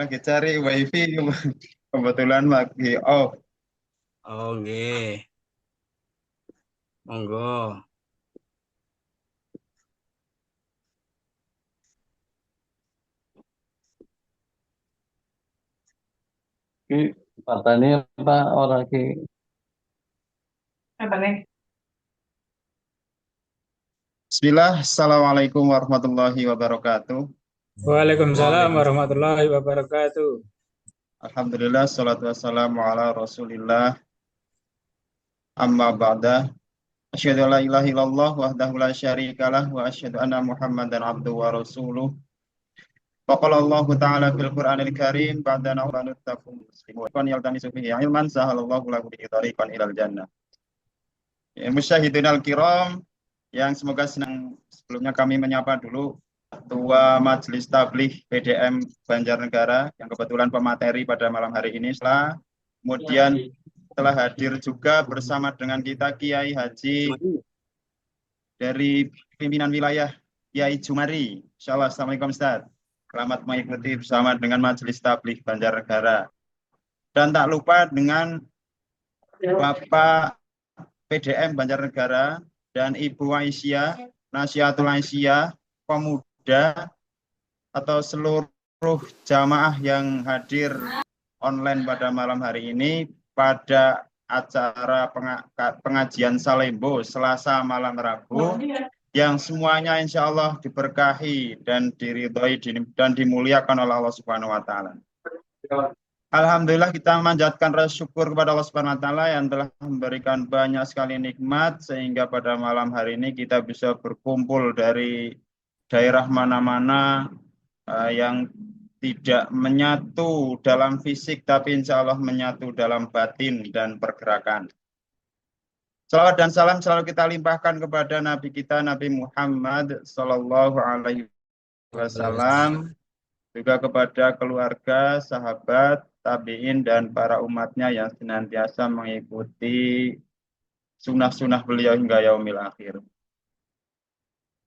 lagi cari wifi kebetulan lagi off. Oh, nggih. Monggo. Ki partane apa ora ki? Apa nih? Bismillah, Assalamualaikum warahmatullahi wabarakatuh. Waalaikumsalam warahmatullahi wabarakatuh. Alhamdulillah, salatu wassalamu ala rasulillah. Amma ba'da. Asyhadu an la ilaha illallah wahdahu la syarikalah wa asyhadu anna Muhammadan abduhu wa rasuluh. Faqala Allah Ta'ala fil Qur'anil Karim ba'da na'udhanu tafum muslimun. Kan yaltamisu fihi ilman sahalallahu lahu bihi thariqan ilal jannah. Ya, musyahidin al-kiram yang semoga senang, sebelumnya kami menyapa dulu Ketua Majelis Tabligh PDM Banjarnegara yang kebetulan pemateri pada malam hari ini. Kemudian telah hadir juga bersama dengan kita Kiai Haji dari pimpinan wilayah Kiai Jumari. Insyaallah. Assalamualaikum Ustaz. Selamat mengikuti bersama dengan Majelis Tabligh Banjarnegara. Dan tak lupa dengan Bapak PDM Banjarnegara dan Ibu Aisyah, Nasihatul Aisyah, pemuda atau seluruh jamaah yang hadir online pada malam hari ini pada acara pengajian Salembo Selasa malam Rabu yang semuanya insya Allah diberkahi dan diridhoi dan dimuliakan oleh Allah Subhanahu wa Ta'ala. Alhamdulillah kita memanjatkan rasa syukur kepada Allah Subhanahu wa Ta'ala yang telah memberikan banyak sekali nikmat sehingga pada malam hari ini kita bisa berkumpul dari daerah mana-mana yang tidak menyatu dalam fisik tapi insya Allah menyatu dalam batin dan pergerakan. Salawat dan salam selalu kita limpahkan kepada Nabi kita Nabi Muhammad Sallallahu Alaihi Wasallam, juga kepada keluarga, sahabat, tabi'in dan para umatnya yang senantiasa mengikuti sunnah-sunnah beliau hingga yaumil akhir.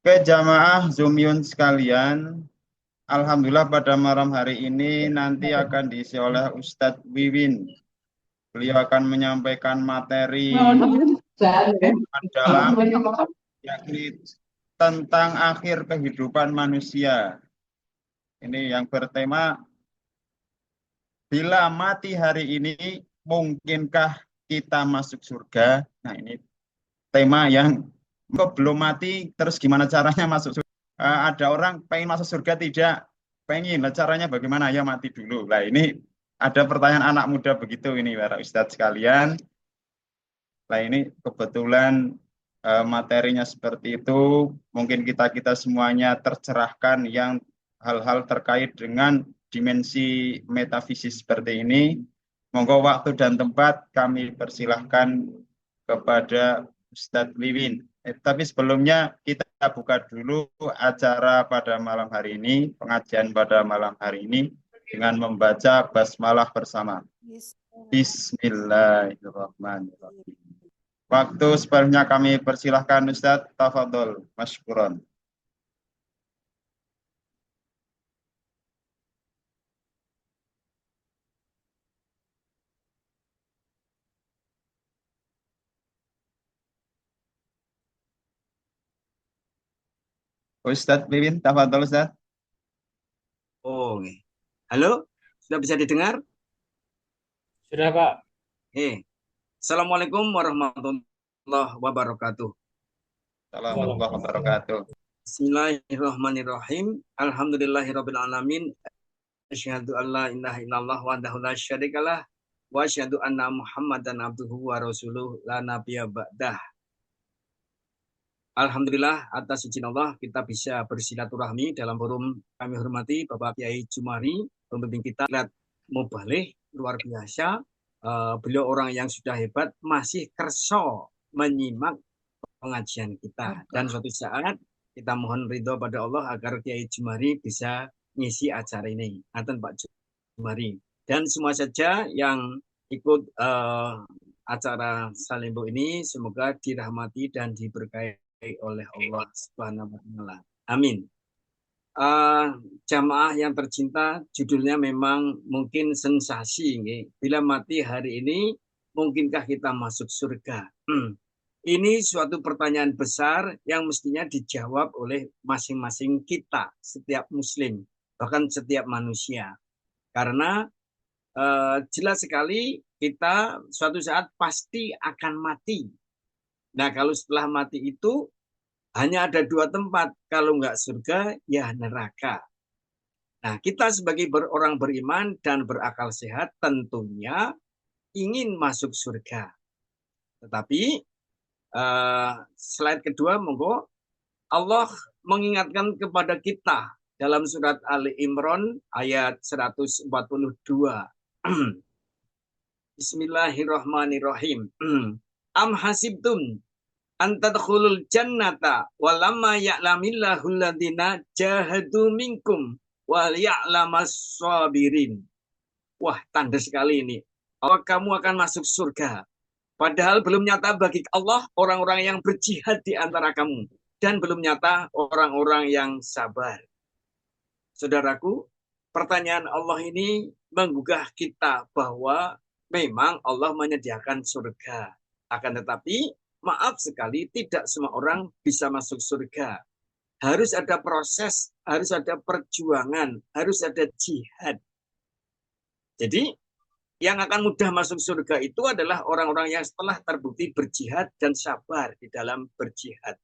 Ke jamaah Zumyun sekalian, alhamdulillah pada malam hari ini nanti akan diisi oleh Ustadz Wiwin. Beliau akan menyampaikan materi dalam yakni tentang akhir kehidupan manusia. Ini yang bertema bila mati hari ini, mungkinkah kita masuk surga? Nah, ini tema yang kok belum mati, terus gimana caranya masuk surga? Ada orang pengen masuk surga, tidak pengen. Nah, caranya bagaimana? Ya mati dulu. Nah, ini ada pertanyaan anak muda begitu ini, para Ustadz sekalian. Nah, ini kebetulan materinya seperti itu. Mungkin kita semuanya tercerahkan yang hal-hal terkait dengan dimensi metafisis seperti ini. Monggo waktu dan tempat kami persilahkan kepada Ustadz Wiwin. Tapi sebelumnya kita buka dulu acara pada malam hari ini, pengajian pada malam hari ini dengan membaca basmalah bersama. Bismillahirrahmanirrahim. Waktu sebenarnya kami persilahkan Ustadz, tafadhol, masykuron. Ustadz Wiwin, tafadhol Ustadz. Oh, nggih. Halo, sudah bisa didengar? Sudah Pak. Assalamualaikum warahmatullahi wabarakatuh. Assalamualaikum warahmatullahi wabarakatuh. Bismillahirrahmanirrahim. Alhamdulillahirabbil alamin. Asyhadu an la ilaha illallah wahdahu la syarikalah wa asyhadu anna Muhammadan abduhu wa rasuluh la nabiyya ba'dah. Alhamdulillah atas izin Allah kita bisa bersilaturahmi dalam forum kami hormati Bapak Kiai Jumari, pembimbing kita mubalih luar biasa. Beliau orang yang sudah hebat, masih kerso menyimak pengajian kita. Dan suatu saat kita mohon ridho pada Allah agar Kiai Jumari bisa ngisi acara ini. Aten Pak Jumari. Dan semua saja yang ikut acara Salembo ini semoga dirahmati dan diberkahi oleh Allah Subhanahu wa Ta'ala. Amin. eh, jamaah yang tercinta, judulnya memang mungkin sensasi. Nggih. Bila mati hari ini, mungkinkah kita masuk surga? Ini suatu pertanyaan besar yang mestinya dijawab oleh masing-masing kita, setiap muslim, bahkan setiap manusia. Karena jelas sekali kita suatu saat pasti akan mati. Nah, kalau setelah mati itu hanya ada dua tempat, kalau nggak surga, ya neraka. Nah, kita sebagai orang beriman dan berakal sehat tentunya ingin masuk surga. Tetapi slide kedua, monggo. Allah mengingatkan kepada kita dalam surat Ali Imran ayat 142. Bismillahirrahmanirrahim. Am hasibtum an tadkhulul jannata walamma ya'lamillahu alladziina jahadu minkum wal ya'lamas sabirin. Wah, tanda sekali ini. Bahwa kamu akan masuk surga. Padahal belum nyata bagi Allah orang-orang yang berjihad di antara kamu. Dan belum nyata orang-orang yang sabar. Saudaraku, pertanyaan Allah ini menggugah kita bahwa memang Allah menyediakan surga. Akan tetapi, maaf sekali, tidak semua orang bisa masuk surga. Harus ada proses, harus ada perjuangan, harus ada jihad. Jadi, yang akan mudah masuk surga itu adalah orang-orang yang setelah terbukti berjihad dan sabar di dalam berjihad.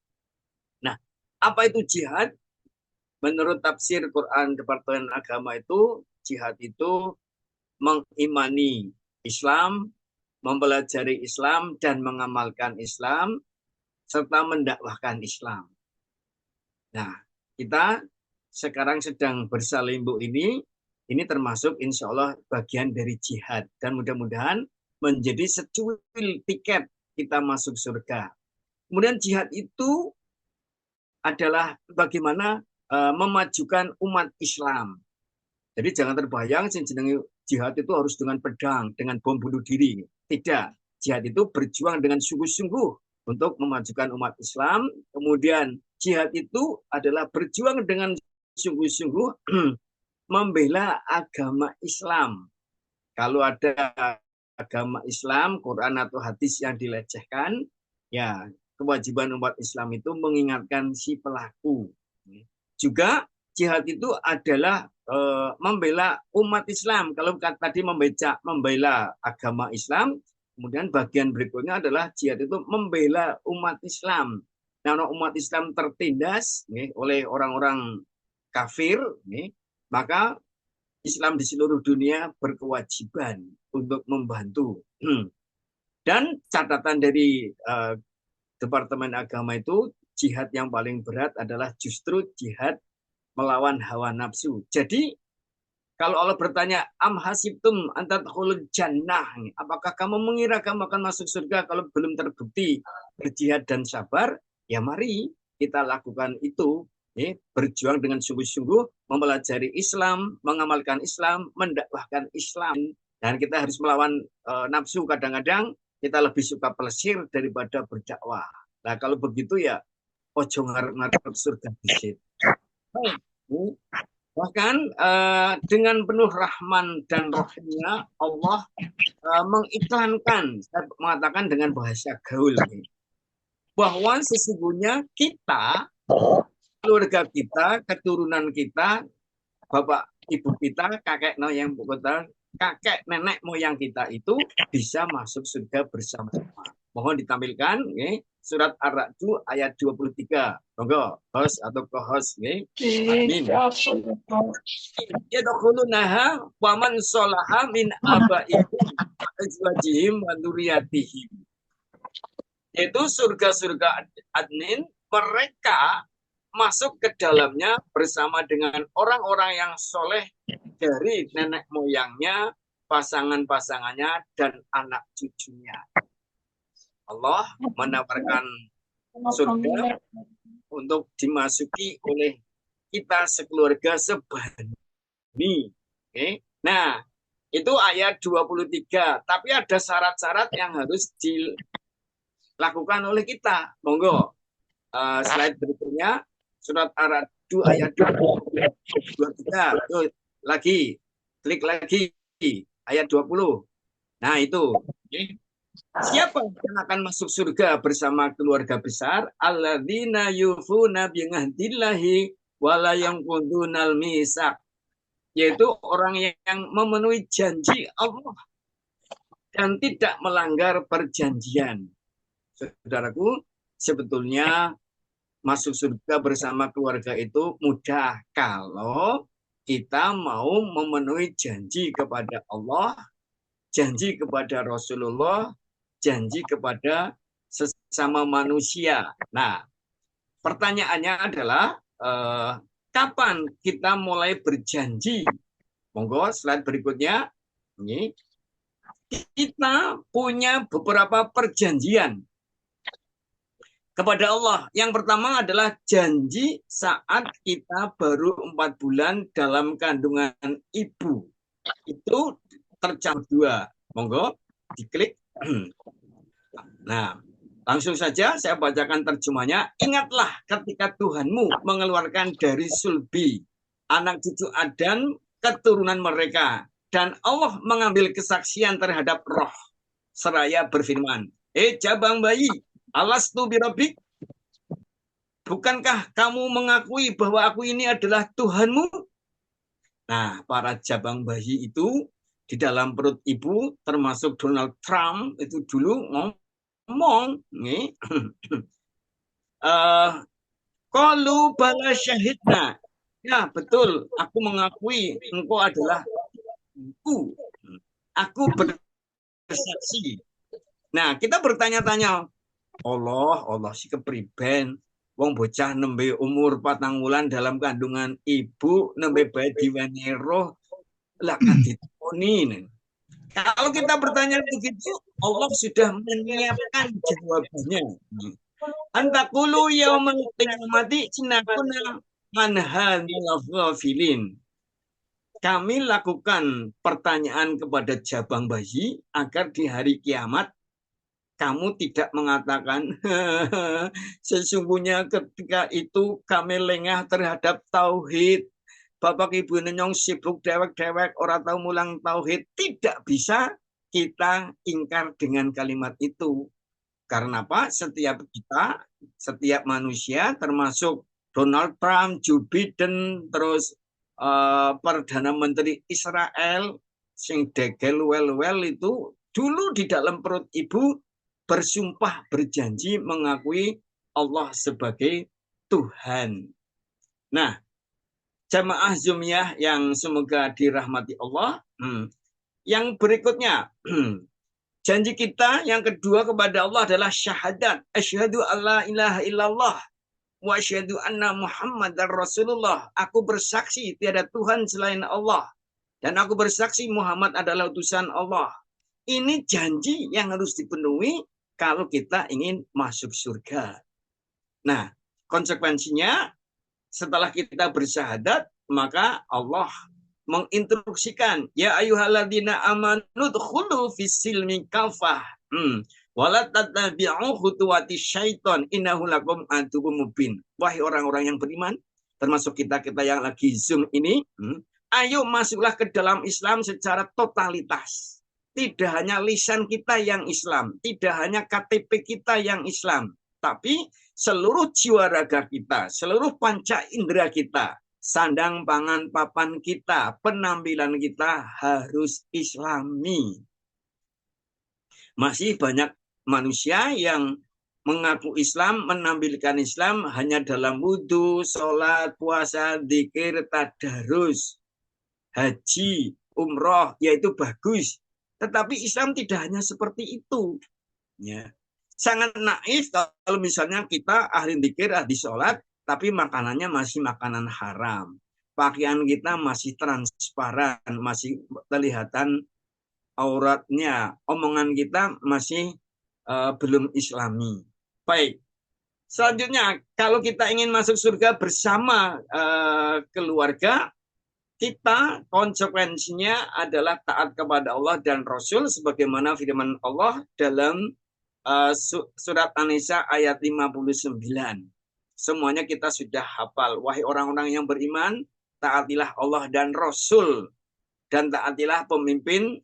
Nah, apa itu jihad? Menurut tafsir Quran Departemen Agama itu, jihad itu mengimani Islam, mempelajari Islam, dan mengamalkan Islam, serta mendakwahkan Islam. Nah, kita sekarang sedang bersalimbu ini termasuk insya Allah bagian dari jihad. Dan mudah-mudahan menjadi secuil tiket kita masuk surga. Kemudian jihad itu adalah bagaimana memajukan umat Islam. Jadi jangan terbayang jihad itu harus dengan pedang, dengan bom bunuh diri. Tidak. Jihad itu berjuang dengan sungguh-sungguh untuk memajukan umat Islam. Kemudian jihad itu adalah berjuang dengan sungguh-sungguh membela agama Islam. Kalau ada agama Islam, Quran atau hadis yang dilecehkan, ya kewajiban umat Islam itu mengingatkan si pelaku. Juga jihad itu adalah membela umat Islam. Kalau tadi membela agama Islam, kemudian bagian berikutnya adalah jihad itu membela umat Islam. Nah, umat Islam tertindas oleh orang-orang kafir, maka Islam di seluruh dunia berkewajiban untuk membantu. Dan catatan dari Departemen Agama itu, jihad yang paling berat adalah justru jihad melawan hawa nafsu. Jadi, kalau Allah bertanya, am hasibtum an tadkhulul jannah, apakah kamu mengira kamu akan masuk surga kalau belum terbukti berjihad dan sabar? Ya mari kita lakukan itu. Berjuang dengan sungguh-sungguh, mempelajari Islam, mengamalkan Islam, mendakwahkan Islam. Dan kita harus melawan nafsu. Kadang-kadang kita lebih suka pelesir daripada berdakwah. Nah, kalau begitu ya, ojo ngarep surga disit. Bahkan dengan penuh rahman dan rohnya, Allah mengiklankan, saya mengatakan dengan bahasa gaul, bahwa sesungguhnya kita, keluarga kita, keturunan kita, bapak ibu kita, kakek moyang kita, kakek nenek moyang kita itu bisa masuk surga bersama-sama. Mohon ditampilkan surat Ar-Ra'd ayat 23. Monggo, host atau co-host Amin. Yadkhulunaha wa man sholaha min abaihim wa azwajihim wa dzurriyyatihim. Yaitu surga-surga adnin, mereka masuk ke dalamnya bersama dengan orang-orang yang soleh dari nenek moyangnya, pasangan-pasangannya, dan anak cucunya. Allah menawarkan surga untuk dimasuki oleh kita sekeluarga sebani. Nah, itu ayat 23. Tapi ada syarat-syarat yang harus dilakukan oleh kita. Monggo, slide berikutnya. Surat Ar-Ra'd Al-Ra'd ayat 23. Tuh, lagi. Klik lagi. Ayat 20. Nah, itu. Oke. Siapa yang akan masuk surga bersama keluarga besar? Alladzina yufuna bi'ahdillahi wala yanqudunal misak. Yaitu orang yang memenuhi janji Allah dan tidak melanggar perjanjian. Saudaraku, sebetulnya masuk surga bersama keluarga itu mudah kalau kita mau memenuhi janji kepada Allah, janji kepada Rasulullah, janji kepada sesama manusia. Nah, pertanyaannya adalah kapan kita mulai berjanji? Monggo slide berikutnya. Ini kita punya beberapa perjanjian kepada Allah. Yang pertama adalah janji saat kita baru 4 bulan dalam kandungan ibu. Itu tercampur 2. Monggo diklik. Nah, langsung saja saya bacakan terjemahnya. Ingatlah ketika Tuhanmu mengeluarkan dari sulbi anak cucu Adam keturunan mereka. Dan Allah mengambil kesaksian terhadap roh. Seraya berfirman, jabang bayi, alastu birabbik? Bukankah kamu mengakui bahwa aku ini adalah Tuhanmu? Nah, para jabang bayi itu di dalam perut ibu, termasuk Donald Trump, itu dulu ngomong, nih, qalu bala syahidna. Ya, betul, aku mengakui engkau adalah aku bersaksi. Nah, kita bertanya-tanya, Allah si kepriben, wong bocah nembe umur 4 wulan dalam kandungan ibu, nembe bae diweni roh, lah kaditoni. Kalau kita bertanya begitu, Allah sudah menyiapkan jawabannya. Antakulu yaumal qiyamati innakuna an hadzal ghafilin. Kami lakukan pertanyaan kepada jabang bayi agar di hari kiamat kamu tidak mengatakan sesungguhnya ketika itu kami lengah terhadap tauhid. Bapak Ibu nenyong sibuk dewek-dewek orang tahu mulang tauhid. Tidak bisa kita ingkar dengan kalimat itu. Karena apa? Setiap kita, setiap manusia termasuk Donald Trump, Joe Biden, terus Perdana Menteri Israel, sing degel wel-wel itu dulu di dalam perut ibu bersumpah berjanji mengakui Allah sebagai Tuhan. Nah, jamaah Zumiyah yang semoga dirahmati Allah. Yang berikutnya, janji kita yang kedua kepada Allah adalah syahadat. Asyhadu alla ilaha illallah wa asyhadu anna Muhammadar Rasulullah. Aku bersaksi tiada Tuhan selain Allah. Dan aku bersaksi Muhammad adalah utusan Allah. Ini janji yang harus dipenuhi kalau kita ingin masuk surga. Nah, konsekuensinya setelah kita bersyahadat, maka Allah menginstruksikan, ya ayyuhalladzina amanu dkhulu fis-silmi kafah. Wala tattabi'u khutuwati syaiton innahu lakum aduwwum mubin. Wahai orang-orang yang beriman, termasuk kita-kita yang lagi Zoom ini, ayo masuklah ke dalam Islam secara totalitas. Tidak hanya lisan kita yang Islam, tidak hanya KTP kita yang Islam, tapi seluruh jiwa raga kita, seluruh panca indera kita, sandang pangan papan kita, penampilan kita harus Islami. Masih banyak manusia yang mengaku Islam, menampilkan Islam hanya dalam wudhu, sholat, puasa, dzikir, tadarus, haji, umroh, yaitu bagus. Tetapi Islam tidak hanya seperti itu. Ya. Sangat naif kalau misalnya kita ahli dzikir, ahli sholat, tapi makanannya masih makanan haram. Pakaian kita masih transparan, masih kelihatan auratnya. Omongan kita masih belum Islami. Baik. Selanjutnya, kalau kita ingin masuk surga bersama keluarga, kita konsekuensinya adalah taat kepada Allah dan Rasul sebagaimana firman Allah dalam surat An-Nisa ayat 59. semuanya kita sudah hafal. Wahai orang-orang yang beriman, taatilah Allah dan Rasul, dan taatilah pemimpin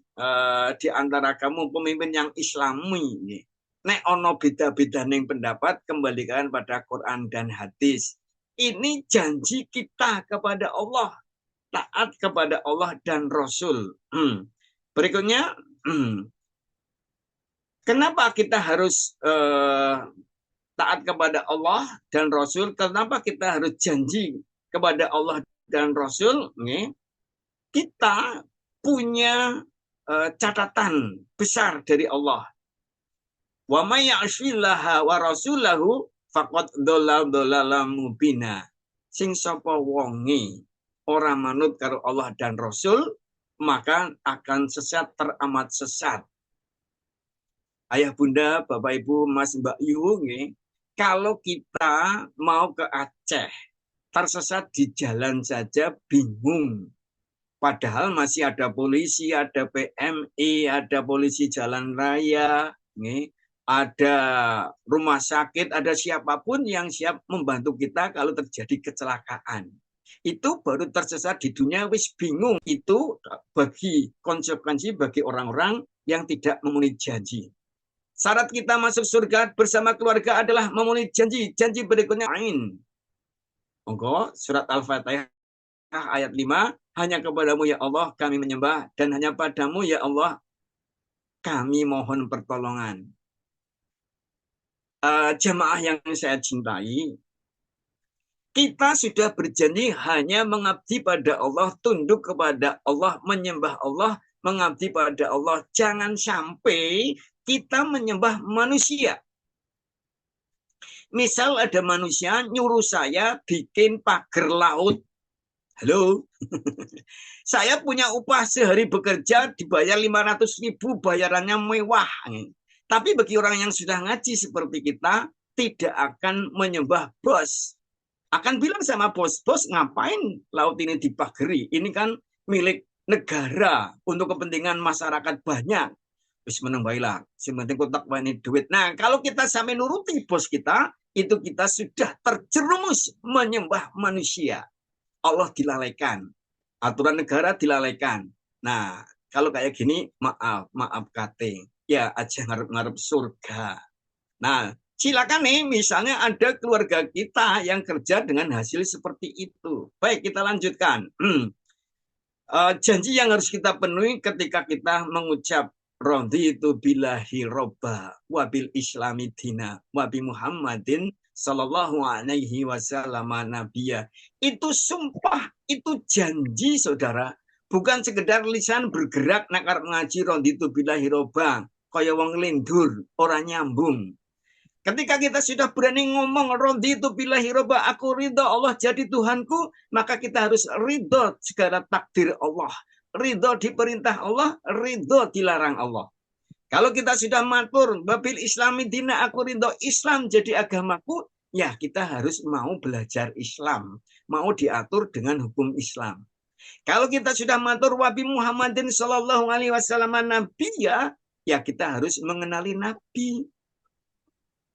di antara kamu, pemimpin yang Islami. Nek ono beda-beda ning pendapat, kembalikan pada Quran dan hadis. Ini janji kita kepada Allah, taat kepada Allah dan Rasul. Berikutnya, kenapa kita harus taat kepada Allah dan Rasul? Kenapa kita harus janji kepada Allah dan Rasul? Kita punya catatan besar dari Allah. Wa may ya'sillaha wa rasulahu faqad dhalalam mubina. Sing sapa wonge ora manut karo Allah dan Rasul, maka akan sesat teramat sesat. Ayah bunda, bapak ibu, mas mbak Yu, kalau kita mau ke Aceh, tersesat di jalan saja bingung. Padahal masih ada polisi, ada PMI, ada polisi jalan raya, ada rumah sakit, ada siapapun yang siap membantu kita kalau terjadi kecelakaan. Itu baru tersesat di dunia, wis bingung. Itu bagi konsekuensi bagi orang-orang yang tidak memenuhi janji. Syarat kita masuk surga bersama keluarga adalah memenuhi janji. Janji berikutnya ain. Monggo surat Al-Fatihah ayat 5. Hanya kepadamu ya Allah kami menyembah, dan hanya padamu ya Allah kami mohon pertolongan. Jamaah yang saya cintai, kita sudah berjanji hanya mengabdi pada Allah, tunduk kepada Allah, menyembah Allah, mengabdi pada Allah. Jangan sampai kita menyembah manusia. Misal ada manusia nyuruh saya bikin pagar laut. Halo, saya punya upah sehari bekerja dibayar 500.000, bayarannya mewah. Tapi bagi orang yang sudah ngaji seperti kita, tidak akan menyembah bos. Akan bilang sama bos, ngapain laut ini dipagari? Ini kan milik negara untuk kepentingan masyarakat banyak. Terus menang baiklah, sementing kotak wani duit. Nah, kalau kita sampai nuruti bos kita, itu kita sudah terjerumus menyembah manusia. Allah dilalaikan, aturan negara dilalaikan. Nah, kalau kayak gini, maaf kating. Ya, aja ngarep-ngarep surga. Nah, silakan nih, misalnya ada keluarga kita yang kerja dengan hasil seperti itu. Baik, kita lanjutkan. Janji yang harus kita penuhi ketika kita mengucap raditu billahi robba wabil islami dina wabi Muhammadin sallallahu alaihi wasallam nabiyya. Itu sumpah, itu janji saudara. Bukan sekedar lisan bergerak nakar ngaji raditu billahi robba kaya wong lindur, ora nyambung. Ketika kita sudah berani ngomong raditu billahi robba, aku ridho Allah jadi Tuhanku, maka kita harus ridho segala takdir Allah. Ridho diperintah Allah, ridho dilarang Allah. Kalau kita sudah matur, babil islami dina, aku ridho Islam jadi agamaku, ya kita harus mau belajar Islam. Mau diatur dengan hukum Islam. Kalau kita sudah matur, wabi Muhammadin sallallahu alaihi wasallam nabiyya, ya kita harus mengenali Nabi.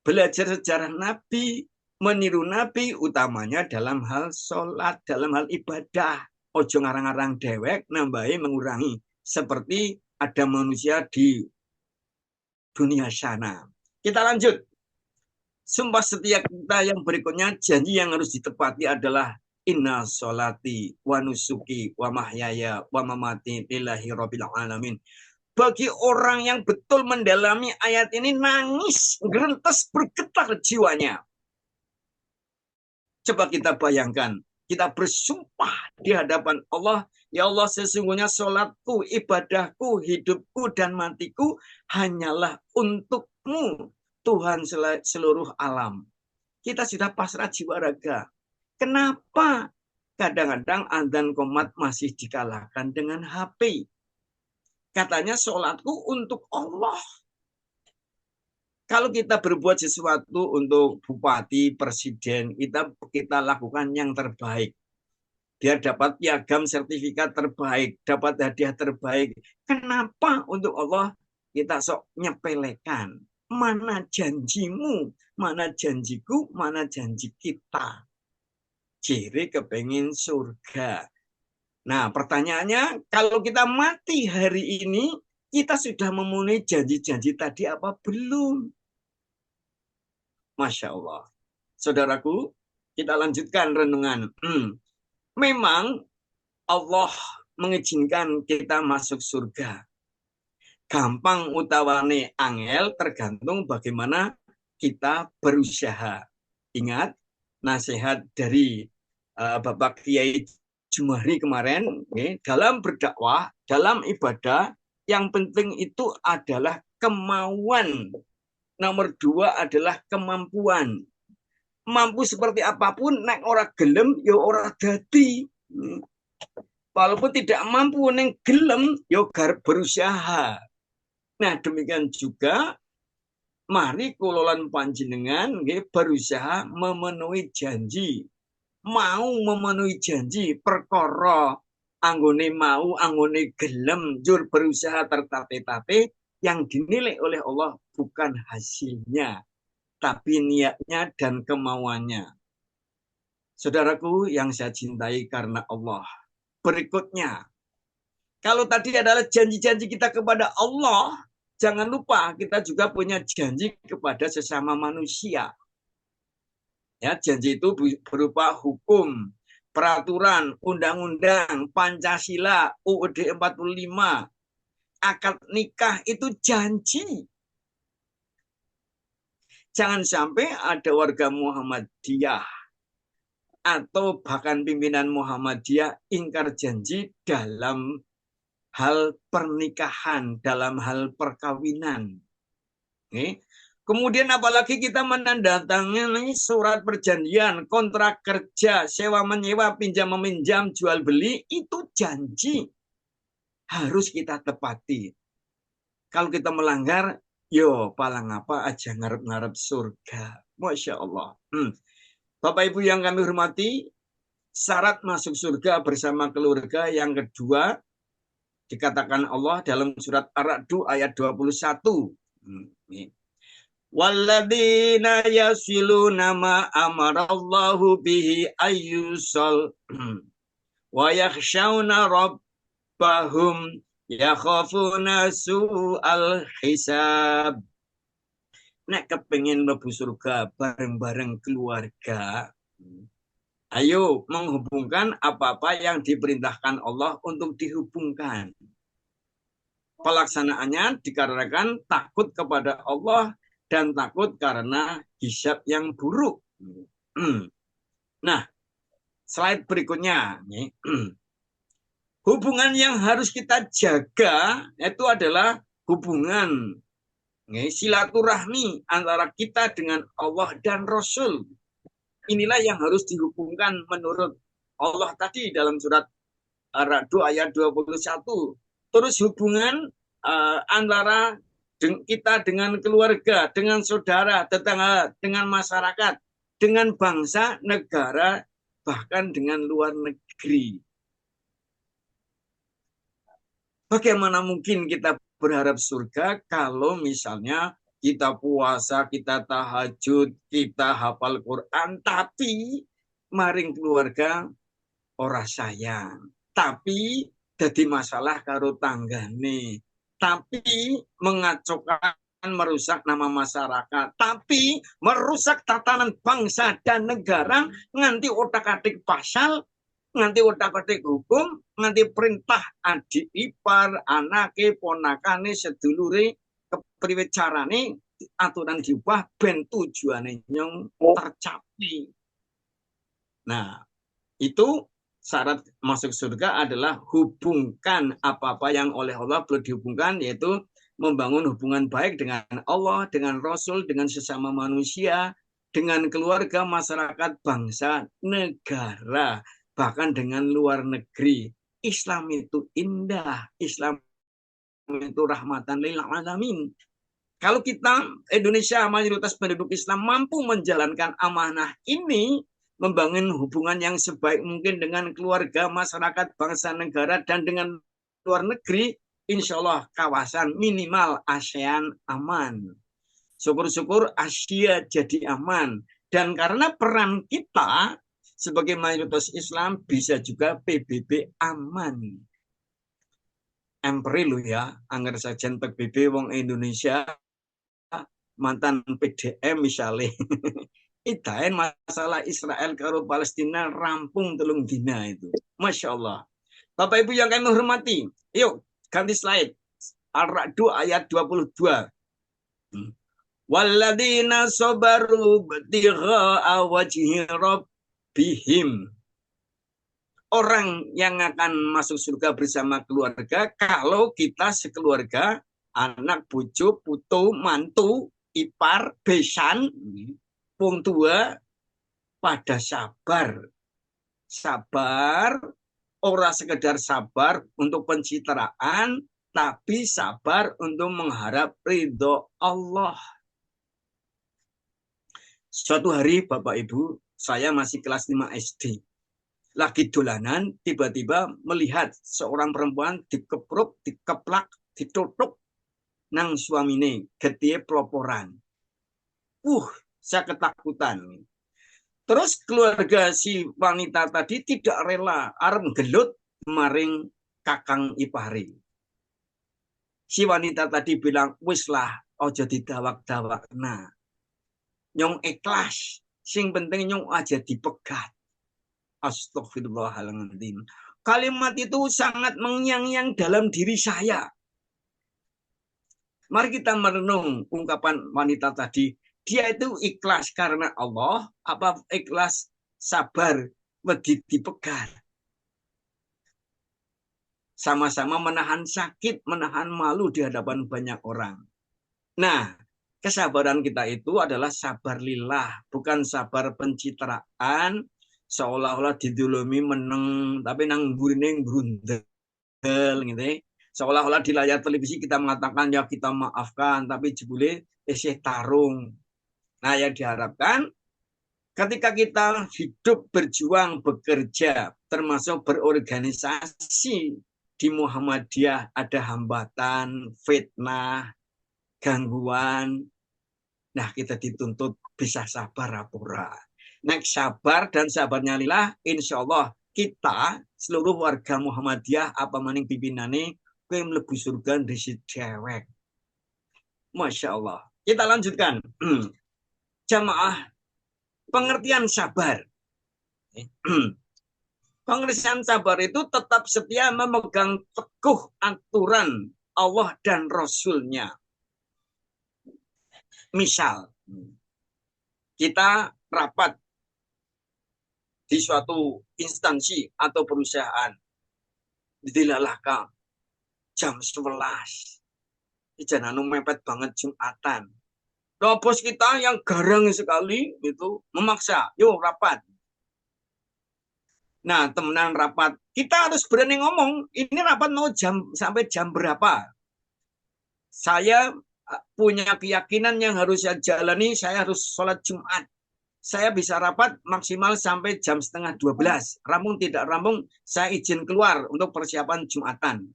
Belajar sejarah Nabi, meniru Nabi, utamanya dalam hal sholat, dalam hal ibadah. Ojo ngarang-ngarang dewek, nambahi mengurangi. Seperti ada manusia di dunia sana. Kita lanjut. Sumpah setia kita yang berikutnya, janji yang harus ditepati adalah inna sholati wa nusuki wa mahyaya wa mamati lillahi rabbil alamin. Bagi orang yang betul mendalami ayat ini, nangis, gerintas, bergetar jiwanya. Coba kita bayangkan, kita bersumpah di hadapan Allah, ya Allah sesungguhnya sholatku, ibadahku, hidupku, dan matiku hanyalah untuk-Mu, Tuhan seluruh alam. Kita sudah pasrah jiwa raga. Kenapa kadang-kadang adzan qomat masih dikalahkan dengan HP? Katanya sholatku untuk Allah. Kalau kita berbuat sesuatu untuk bupati, presiden, kita lakukan yang terbaik. Biar dapat piagam sertifikat terbaik, dapat hadiah terbaik. Kenapa untuk Allah kita sok nyepelekan? Mana janjimu? mana janjiku, mana janji kita. Jere kepengen surga. Nah, pertanyaannya, kalau kita mati hari ini, kita sudah memenuhi janji-janji tadi apa belum? Masya Allah. Saudaraku, kita lanjutkan renungan. Memang Allah mengizinkan kita masuk surga. Gampang utawane angel tergantung bagaimana kita berusaha. Ingat nasihat dari Bapak Kiai Jumari kemarin, dalam berdakwah, dalam ibadah, yang penting itu adalah kemauan. Nomor 2 adalah kemampuan. Mampu seperti apapun, nek ora gelem, ya ora dadi. Walaupun tidak mampu, neng gelem, ya garap berusaha. Nah, demikian juga mari kulolan panjenengan berusaha memenuhi janji. Mau memenuhi janji perkara anggone mau anggone gelem jur berusaha tertate-tate yang dinilai oleh Allah bukan hasilnya tapi niatnya dan kemauannya. Saudaraku yang saya cintai karena Allah. Berikutnya, kalau tadi adalah janji-janji kita kepada Allah, jangan lupa kita juga punya janji kepada sesama manusia. Ya, janji itu berupa hukum, peraturan, undang-undang, Pancasila, UUD 45, akad nikah itu janji. Jangan sampai ada warga Muhammadiyah atau bahkan pimpinan Muhammadiyah ingkar janji dalam hal pernikahan, dalam hal perkawinan. Kemudian apalagi kita menandatangani surat perjanjian, kontrak kerja, sewa menyewa, pinjam meminjam, jual beli, itu janji. Harus kita tepati. Kalau kita melanggar, yo palang apa aja ngarep-ngarep surga. Masya Allah. Bapak Ibu yang kami hormati, syarat masuk surga bersama keluarga yang kedua, dikatakan Allah dalam surat Ar-Ra'd ayat 21. Walladzina yasiluna ma amarallahu bihi ayyusal wa yakhshawna rabbahum yakhafuna su'al hisab. Nek kepengin mlebu surga bareng-bareng keluarga, ayo menghubungkan apa-apa yang diperintahkan Allah untuk dihubungkan. Pelaksanaannya dikarenakan takut kepada Allah dan takut karena hisab yang buruk. Nah, slide berikutnya. Hubungan yang harus kita jaga itu adalah hubungan silaturahmi antara kita dengan Allah dan Rasul. Inilah yang harus dihubungkan menurut Allah tadi dalam surat Ar-Ra'd ayat 21. Terus hubungan antara kita dengan keluarga, dengan saudara, tetangga, dengan masyarakat, dengan bangsa, negara, bahkan dengan luar negeri. Bagaimana mungkin kita berharap surga kalau misalnya kita puasa, kita tahajud, kita hafal Quran, tapi maring keluarga ora sayang. Tapi jadi masalah karo tanggane. Tapi mengacaukan, merusak nama masyarakat. Tapi merusak tatanan bangsa dan negara, nganti otak-atik pasal, nganti otak-atik hukum, nganti perintah adik ipar, anake, ponakane, sedulure, kepriwe carane aturan diubah ben tujuane nyong tercapai. Nah, itu syarat masuk surga adalah hubungkan apa-apa yang oleh Allah perlu dihubungkan, yaitu membangun hubungan baik dengan Allah, dengan Rasul, dengan sesama manusia, dengan keluarga, masyarakat, bangsa, negara, bahkan dengan luar negeri. Islam itu indah, Islam itu rahmatan lil alamin. Kalau kita Indonesia mayoritas penduduk Islam mampu menjalankan amanah ini, membangun hubungan yang sebaik mungkin dengan keluarga, masyarakat, bangsa, negara, dan dengan luar negeri, insya Allah kawasan minimal ASEAN aman. Syukur-syukur Asia jadi aman. Dan karena peran kita sebagai mayoritas Islam bisa juga PBB aman. Empri lu ya, anggar sajen PBB wong Indonesia mantan PDM misalnya. Idain masalah Israel karo Palestina rampung telung dina itu. Masya Allah. Bapak Ibu yang kami hormati, yuk ganti slide. Al-Ra'd ayat 22. Walladzina sabaru btigha'a wajhi rabbihim. Orang yang akan masuk surga bersama keluarga kalau kita sekeluarga, anak, bojo, putu, mantu, ipar, besan, wong tua pada sabar. Sabar, ora sekedar sabar untuk pencitraan, tapi sabar untuk mengharap ridho Allah. Suatu hari Bapak Ibu, saya masih kelas 5 SD. Lagi dolanan, tiba-tiba melihat seorang perempuan dikepruk, dikeplak, ditutup nang suamine, getihe peloporan. Saya ketakutan. Terus keluarga si wanita tadi tidak rela, arep gelut maring kakang ipari. Si wanita tadi bilang, wis lah, ojo didawak-dawak. Nah, nyong ikhlas, sing penting nyong aja dipegat. Astagfirullahaladzim. Kalimat itu sangat mengyang-nyang dalam diri saya. Mari kita merenung ungkapan wanita tadi. Dia itu ikhlas karena Allah, apa ikhlas sabar wedi dipegat. Sama-sama menahan sakit, menahan malu di hadapan banyak orang. Nah, kesabaran kita itu adalah sabar lillah, bukan sabar pencitraan, seolah-olah didulumi meneng, tapi nang burine grundel gitu. Seolah-olah di layar televisi kita mengatakan ya kita maafkan, tapi jebule isih tarung. Nah, yang diharapkan ketika kita hidup, berjuang, bekerja, termasuk berorganisasi di Muhammadiyah, ada hambatan, fitnah, gangguan. Nah, kita dituntut bisa sabar rapura. Next sabar dan sabarnya lillah, insya Allah kita seluruh warga Muhammadiyah apa maning pimpinane kowe mlebu surga ndisi cewek. Masya Allah. Kita lanjutkan. Jamaah, pengertian sabar. Pengertian sabar itu tetap setia memegang teguh aturan Allah dan Rasul-Nya. Misal, kita rapat di suatu instansi atau perusahaan, dilalahkan jam 11. Jangan mepet banget Jumatan. Nah, bos kita yang garang sekali itu memaksa, yuk rapat. Nah, temenan rapat, kita harus berani ngomong, ini rapat mau sampai jam berapa? Saya punya keyakinan yang harus saya jalani, saya harus sholat Jumat. Saya bisa rapat maksimal sampai jam 11:30. Rampung tidak rampung, saya izin keluar untuk persiapan Jumatan.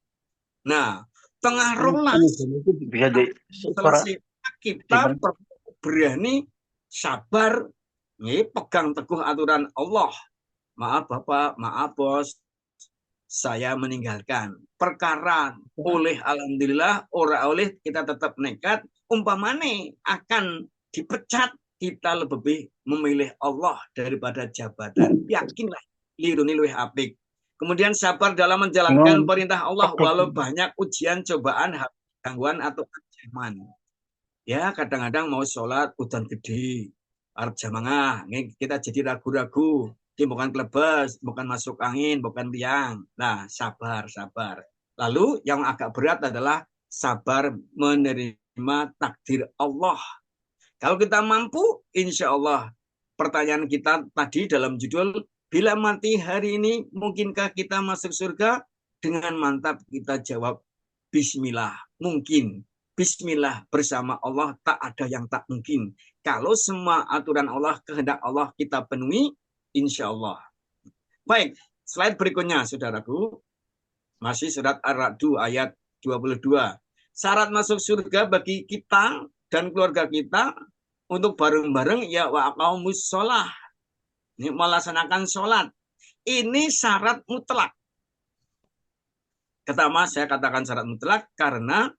Nah, tengah rolas bisa selesai kita berani sabar, pegang teguh aturan Allah. Maaf Bapak, maaf Bos, saya meninggalkan. Perkara oleh alhamdulillah, ora oleh kita tetap nekat, umpamane akan dipecat, kita lebih memilih Allah daripada jabatan. Yakinlah, liruni luwih apik. Kemudian sabar dalam menjalankan perintah Allah walau banyak ujian, cobaan, gangguan atau ancaman. Ya, kadang-kadang mau sholat udan gede, arep jamangah, kita jadi ragu-ragu, bukan klebes, bukan masuk angin, bukan tiang. Nah, sabar. Lalu yang agak berat adalah sabar menerima takdir Allah. Kalau kita mampu, insya Allah. Pertanyaan kita tadi dalam judul, bila mati hari ini, mungkinkah kita masuk surga? Dengan mantap kita jawab, Bismillah. Mungkin. Bismillah, bersama Allah tak ada yang tak mungkin. Kalau semua aturan Allah, kehendak Allah kita penuhi, insya Allah. Baik, slide berikutnya, saudaraku. Masih surat Ar-Ra'd ayat 22. Syarat masuk surga bagi kita dan keluarga kita untuk bareng-bareng ya wa aqaumus shalah. Ini melaksanakan sholat. Ini syarat mutlak. Pertama saya katakan syarat mutlak karena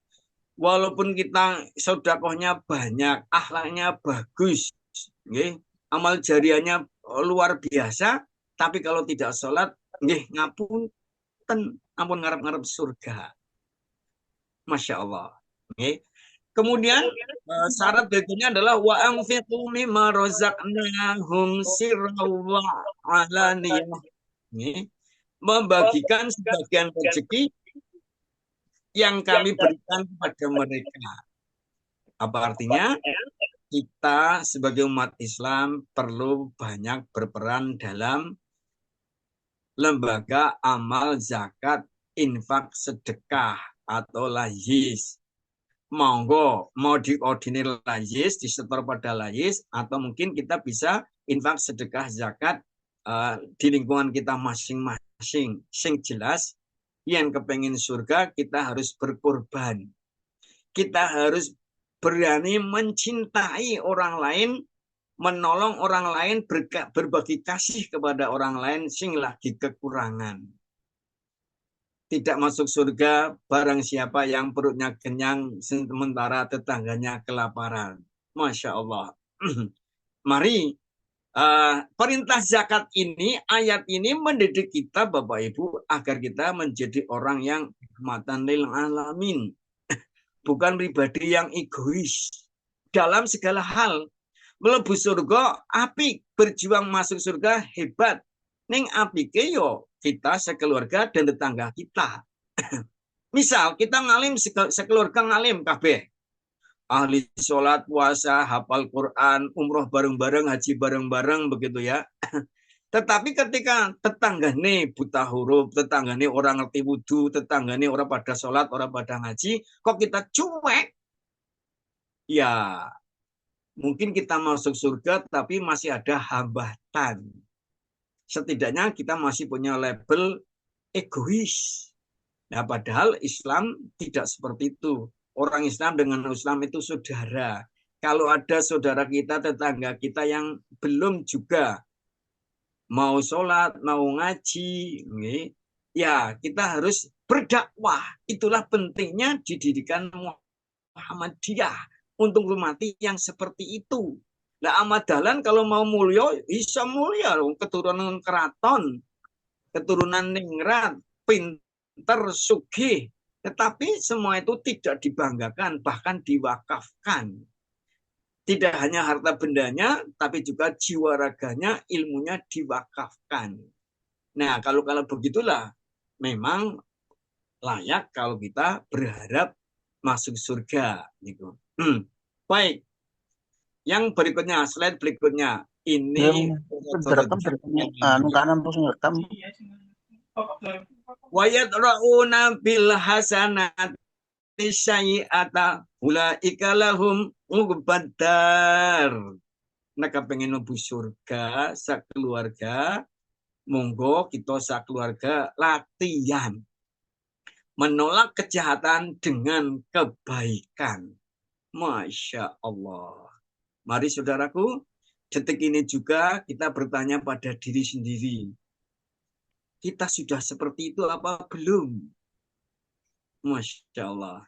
walaupun kita sedekahnya banyak, akhlaknya bagus, nggih, amal jariahnya luar biasa, tapi kalau tidak sholat, nggih, ngapunten, ampun ngarep-ngarep surga. Masya Allah. Nggih. Kemudian syarat berikutnya adalah wa anfiqu mimma razaqnahum sirran wa alaniyah. Membagikan sebagian rezeki yang kami berikan kepada mereka. Apa artinya? Kita sebagai umat Islam perlu banyak berperan dalam lembaga amal zakat, infak, sedekah atau lajis. Monggo mau dikoordinir lajis, disetor pada lajis, atau mungkin kita bisa infak, sedekah, zakat di lingkungan kita masing-masing. Sing jelas, yang kepengen surga kita harus berkorban. Kita harus berani mencintai orang lain, menolong orang lain, berbagi kasih kepada orang lain sing lagi kekurangan. Tidak masuk surga barang siapa yang perutnya kenyang sementara tetangganya kelaparan. Masya Allah. Mari perintah zakat ini, ayat ini mendidik kita Bapak Ibu agar kita menjadi orang yang rahmatan lil alamin. Bukan pribadi yang egois dalam segala hal. Mlebu surga apik, berjuang masuk surga hebat. Ning apike yo kita sekeluarga dan tetangga kita. Misal kita ngalim sekeluarga ngalim kabeh. Ahli sholat, puasa, hafal Quran, umroh bareng-bareng, haji bareng-bareng begitu ya. Tetapi ketika tetanggane buta huruf, tetanggane orang ngerti wudhu, tetanggane orang pada sholat, orang pada ngaji, kok kita cuek? Ya, mungkin kita masuk surga tapi masih ada hambatan. Setidaknya kita masih punya label egois. Nah, padahal Islam tidak seperti itu. Orang Islam dengan Islam itu saudara. Kalau ada saudara kita, tetangga kita yang belum juga mau sholat, mau ngaji, ya kita harus berdakwah. Itulah pentingnya dididikan Muhammadiyah untuk rumati yang seperti itu. Nah, Ahmad Dahlan kalau mau mulia, bisa mulia. Keturunan keraton, keturunan ningrat, pinter, sugih. Tetapi semua itu tidak dibanggakan, bahkan diwakafkan. Tidak hanya harta bendanya, tapi juga jiwa raganya, ilmunya diwakafkan. Nah, kalau begitulah, memang layak kalau kita berharap masuk surga. Gitu. Baik. Yang berikutnya, slide berikutnya. Ini kanan terus ngerekam. Wa yadra'una bil hasanati sayyi'ata ulaika lahum uqbadar. Nek pengen mlebu surga sakeluarga, monggo kita sakeluarga latihan menolak kejahatan dengan kebaikan. Masya Allah. Mari saudaraku, detik ini juga kita bertanya pada diri sendiri. Kita sudah seperti itu apa belum? Masya Allah.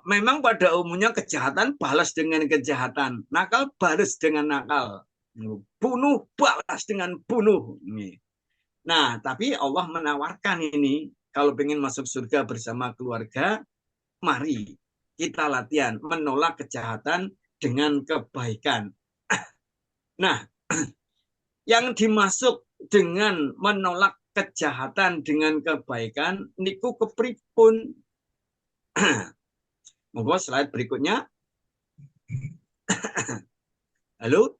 Memang pada umumnya kejahatan balas dengan kejahatan. Nakal balas dengan nakal. Bunuh balas dengan bunuh. Nah, tapi Allah menawarkan ini. Kalau ingin masuk surga bersama keluarga, mari kita latihan menolak kejahatan dengan kebaikan. Nah, yang dimasuk dengan menolak kejahatan dengan kebaikan niku kepripun. Monggo slide berikutnya. Halo?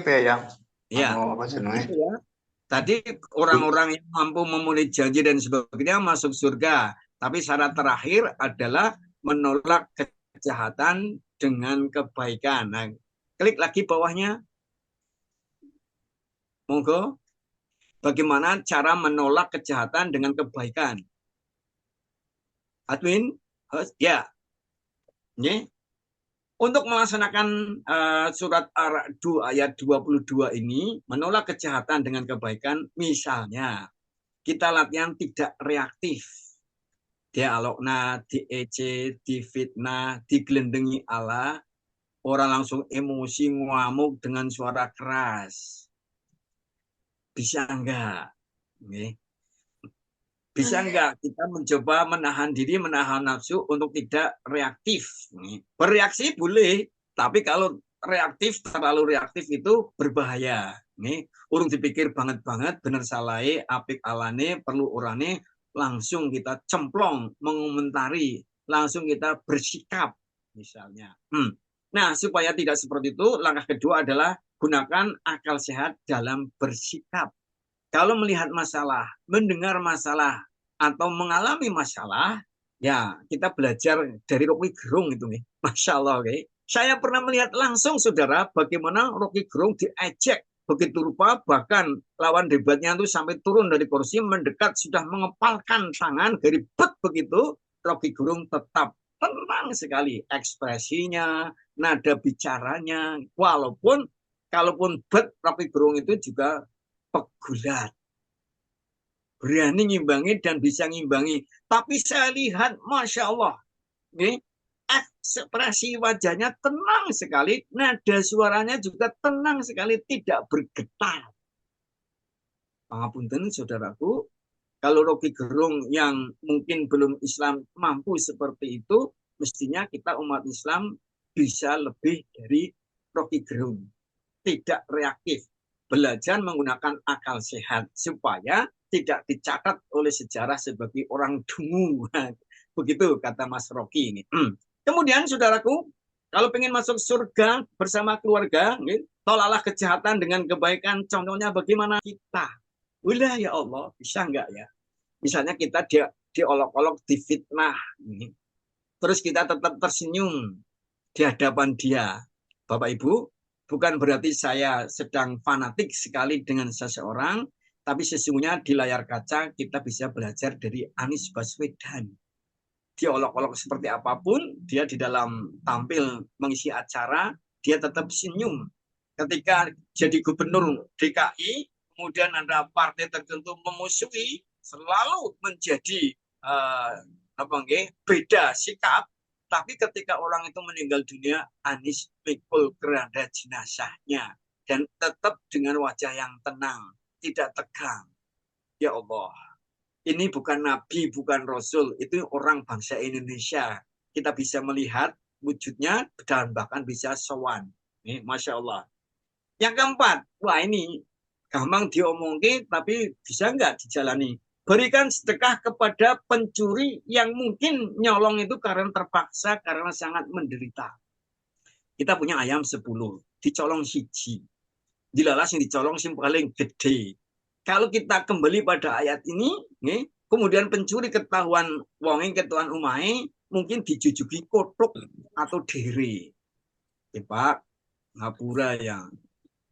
Yang ya. Ya. Tadi orang-orang yang mampu memenuhi janji dan sebagainya masuk surga. Tapi syarat terakhir adalah menolak kejahatan dengan kebaikan. Nah, klik lagi bawahnya. Monggo. Bagaimana cara menolak kejahatan dengan kebaikan? Admin? Ya. Nggih. Untuk melaksanakan surat Ar-Ra'd ayat 22 ini, menolak kejahatan dengan kebaikan, misalnya kita latihan tidak reaktif. Dialogna, diece, difitnah, digelendengi Allah, orang langsung emosi, ngamuk dengan suara keras. Bisa enggak? Nih. Bisa enggak kita mencoba menahan diri, menahan nafsu untuk tidak reaktif? Nih. Bereaksi boleh, tapi kalau reaktif, terlalu reaktif itu berbahaya. Nih, urung dipikir banget-banget, bener salahnya, apik alane, perlu orane, langsung kita cemplong, mengomentari, langsung kita bersikap, misalnya. Nah, supaya tidak seperti itu, langkah kedua adalah gunakan akal sehat dalam bersikap. Kalau melihat masalah, mendengar masalah, atau mengalami masalah, ya kita belajar dari Rocky Gerung itu nih. Masya Allah. Okay? Saya pernah melihat langsung, saudara, bagaimana Rocky Gerung diejek begitu rupa, bahkan lawan debatnya itu sampai turun dari kursi, mendekat, sudah mengepalkan tangan, geribet begitu, Rocky Gerung tetap tenang sekali ekspresinya, nada bicaranya, walaupun kalaupun Rocky Gerung itu juga pegulat, berani ngimbangi dan bisa ngimbangi. Tapi saya lihat, Masya Allah, nih, ekspresi wajahnya tenang sekali, nada suaranya juga tenang sekali, tidak bergetar. Pangapunten, saudaraku, kalau Rocky Gerung yang mungkin belum Islam mampu seperti itu, mestinya kita umat Islam bisa lebih dari Rocky Gerung. Tidak reaktif, belajar menggunakan akal sehat supaya tidak dicatat oleh sejarah sebagai orang dungu. Begitu kata Mas Rocky ini. Kemudian saudaraku, kalau pengen masuk surga bersama keluarga, tolaklah kejahatan dengan kebaikan. Contohnya bagaimana kita? Ulah ya Allah, bisa enggak ya? Misalnya kita diolok-olok, difitnah, terus kita tetap tersenyum di hadapan dia. Bapak Ibu, bukan berarti saya sedang fanatik sekali dengan seseorang, tapi sesungguhnya di layar kaca kita bisa belajar dari Anies Baswedan. Diolok-olok seperti apapun, dia di dalam tampil mengisi acara, dia tetap senyum. Ketika jadi gubernur DKI, kemudian ada partai tertentu memusuhi, selalu menjadi beda sikap. Tapi ketika orang itu meninggal dunia, Anies pikul keranda jenazahnya dan tetap dengan wajah yang tenang, tidak tegang. Ya Allah, ini bukan nabi, bukan rasul, itu orang bangsa Indonesia. Kita bisa melihat wujudnya dan bahkan bisa sowan. Masya Allah. Yang keempat, wah ini gampang diomongin, tapi bisa nggak dijalani? Berikan sedekah kepada pencuri yang mungkin nyolong itu karena terpaksa, karena sangat menderita. Kita punya ayam 10, dicolong siji. Dilalas yang dicolong yang paling gede. Kalau kita kembali pada ayat ini, kemudian pencuri ketahuan wonge, ketahuan umai, mungkin dijujuki kotok atau dere. Pak, ngapura ya.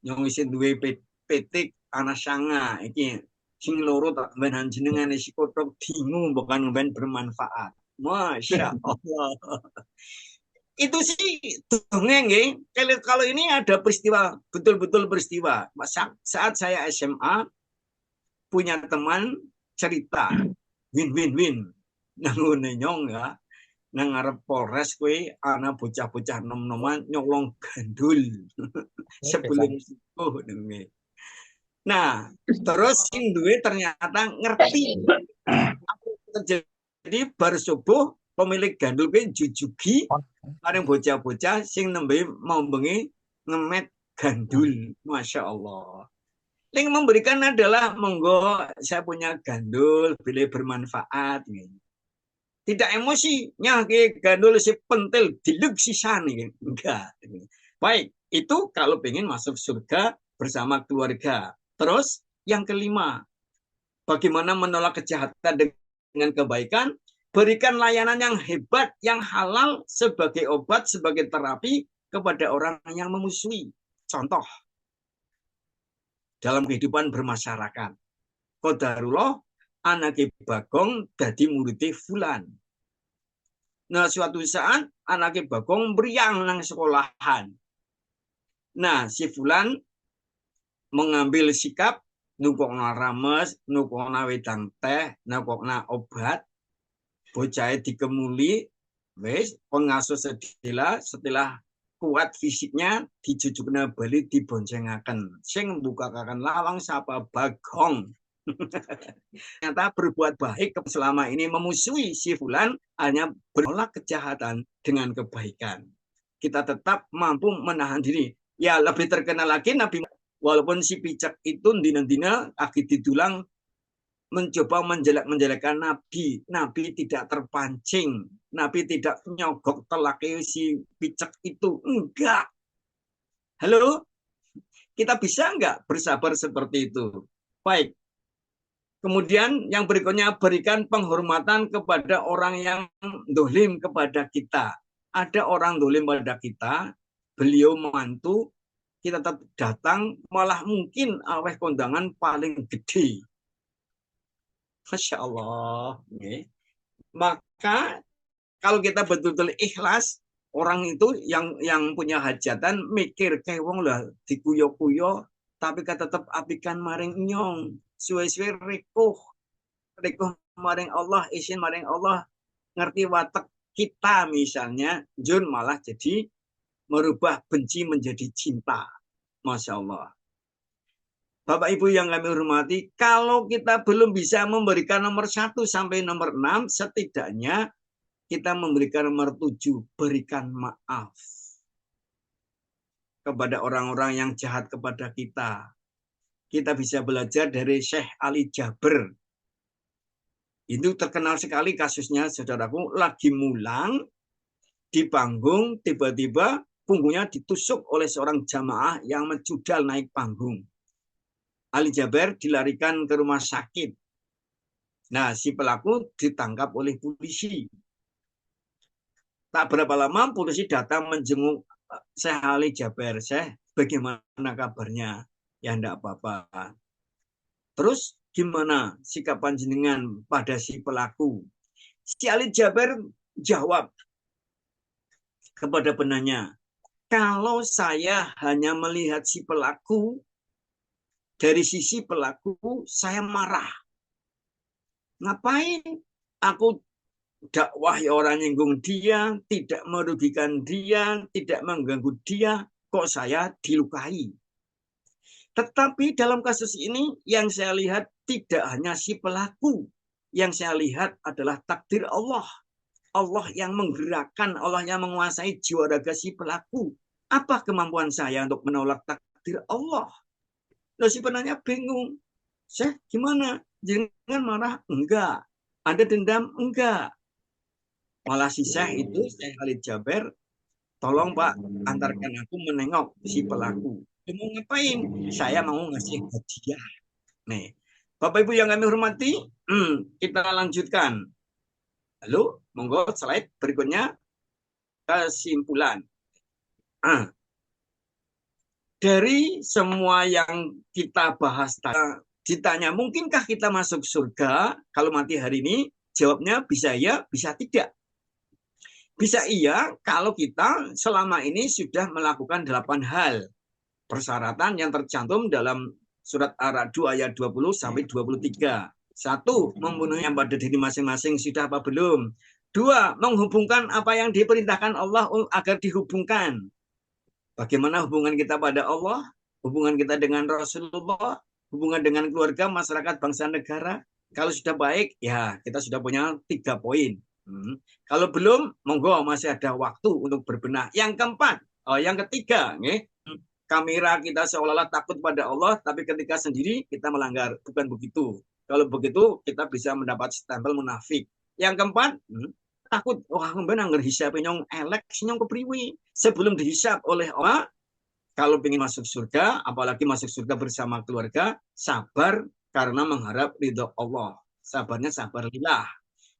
Yang isin duwe petik anak sanga iki sing loro tak ben jenengane si kotok bingung bukan ben bermanfaat. Masya Allah. Itu sih dongeng ya. Kalau ini ada peristiwa, betul-betul peristiwa. Saat saya SMA punya teman cerita win-win-win nangone nyong ya, nang ngarep Polres kue ana bocah-bocah nom-noman nyolong gandul sebelum subuh. Nah, terus sing duwe ternyata ngerti apa terjadi bar subuh, pemilik gandul kue jujugi paling bocah-bocah sing nembe mau bengi ngemet gandul. Masya Allah. Yang memberikan adalah monggo saya punya gandul bila bermanfaat. Tidak emosi, nyake gandul si pentil diluk sisan nih. Enggak. Baik, itu kalau pengen masuk surga bersama keluarga. Terus yang kelima, bagaimana menolak kejahatan dengan kebaikan? Berikan layanan yang hebat, yang halal sebagai obat, sebagai terapi kepada orang yang memusuhi. Contoh, dalam kehidupan bermasyarakat. Qadarullah, anak Bagong dadi muridé Fulan. Nah, suatu saat anaknya Bagong beriang nang sekolahan. Nah, si Fulan mengambil sikap nukokna rames, nukokna wedang teh, nukokna obat, bocah dikemuli, wis pengasuh setelah kuat fisiknya dijujukna bali diboncengaken. Sing mbukakan lawang sapa Bagong. Ternyata berbuat baik selama ini memusuhi si Fulan hanya menolak kejahatan dengan kebaikan. Kita tetap mampu menahan diri. Ya lebih terkenal lagi Nabi, walaupun si picak itu dina-dina aki didulang mencoba menjelek-menjelekan Nabi. Nabi tidak terpancing. Nabi tidak nyogok telaki si picak itu. Enggak. Halo? Kita bisa enggak bersabar seperti itu? Baik. Kemudian yang berikutnya berikan penghormatan kepada orang yang dolim kepada kita. Ada orang dolim pada kita, beliau mantu, kita tetap datang, malah mungkin aweh kondangan paling gede. Masya Allah. Maka kalau kita betul-betul ikhlas, orang itu yang punya hajatan mikir kayak wong lah dikuyo-kuyo, tapi kita tetap apikan maring nyong. Suwe-suwe rekuh maring Allah, isin maring Allah, ngerti watak kita misalnya, Jun malah jadi merubah benci menjadi cinta. Masya Allah. Bapak Ibu yang kami hormati, kalau kita belum bisa memberikan nomor 1 sampai nomor 6, setidaknya kita memberikan nomor 7, berikan maaf kepada orang-orang yang jahat kepada kita. Kita bisa belajar dari Syekh Ali Jaber. Itu terkenal sekali kasusnya, saudaraku, lagi mulang di panggung, tiba-tiba punggungnya ditusuk oleh seorang jamaah yang mencudal naik panggung. Ali Jaber dilarikan ke rumah sakit. Nah, si pelaku ditangkap oleh polisi. Tak berapa lama polisi datang menjenguk Syekh Ali Jaber. Syekh, bagaimana kabarnya? Ya enggak apa-apa. Terus gimana sikap panjenengan pada si pelaku? Si Ali Jaber jawab kepada penanya, kalau saya hanya melihat si pelaku, dari sisi pelaku saya marah. Ngapain aku dakwah orang nyinggung dia, tidak merugikan dia, tidak mengganggu dia, kok saya dilukai. Tetapi dalam kasus ini yang saya lihat tidak hanya si pelaku, yang saya lihat adalah takdir Allah. Allah yang menggerakkan, Allah yang menguasai jiwa raga si pelaku. Apa kemampuan saya untuk menolak takdir Allah? Lalu si penanya bingung. Saya gimana? Jangan marah? Enggak. Ada dendam? Enggak. Malah si Syekh itu, Syekh Khalid Jaber, tolong Pak, antarkan aku menengok si pelaku. Dia mau ngapain? Saya mau ngasih hadiah. Nih, Bapak Ibu yang kami hormati, kita lanjutkan. Lalu, monggo slide berikutnya, kesimpulan. Dari semua yang kita bahas tadi, ditanya, mungkinkah kita masuk surga kalau mati hari ini? Jawabnya bisa ya, bisa tidak. Bisa iya kalau kita selama ini sudah melakukan 8 hal persyaratan yang tercantum dalam surat Ar-Ra'd ayat 20 sampai 23. 1. Memenuhi yang pada diri masing-masing sudah apa belum? 2. Menghubungkan apa yang diperintahkan Allah agar dihubungkan. Bagaimana hubungan kita pada Allah? Hubungan kita dengan Rasulullah? Hubungan dengan keluarga, masyarakat, bangsa, negara? Kalau sudah baik, ya kita sudah punya 3 poin. Kalau belum, monggo masih ada waktu untuk berbenah. Yang keempat, yang ketiga, kamera kita seolah-olah takut pada Allah, tapi ketika sendiri kita melanggar. Bukan begitu. Kalau begitu, kita bisa mendapat stempel munafik. Yang keempat, takut, wah kemudian anggar hisap nyong elek, nyong kepriwi. Sebelum dihisap oleh Allah, kalau ingin masuk surga, apalagi masuk surga bersama keluarga, sabar karena mengharap ridho Allah. Sabarnya sabar lillah.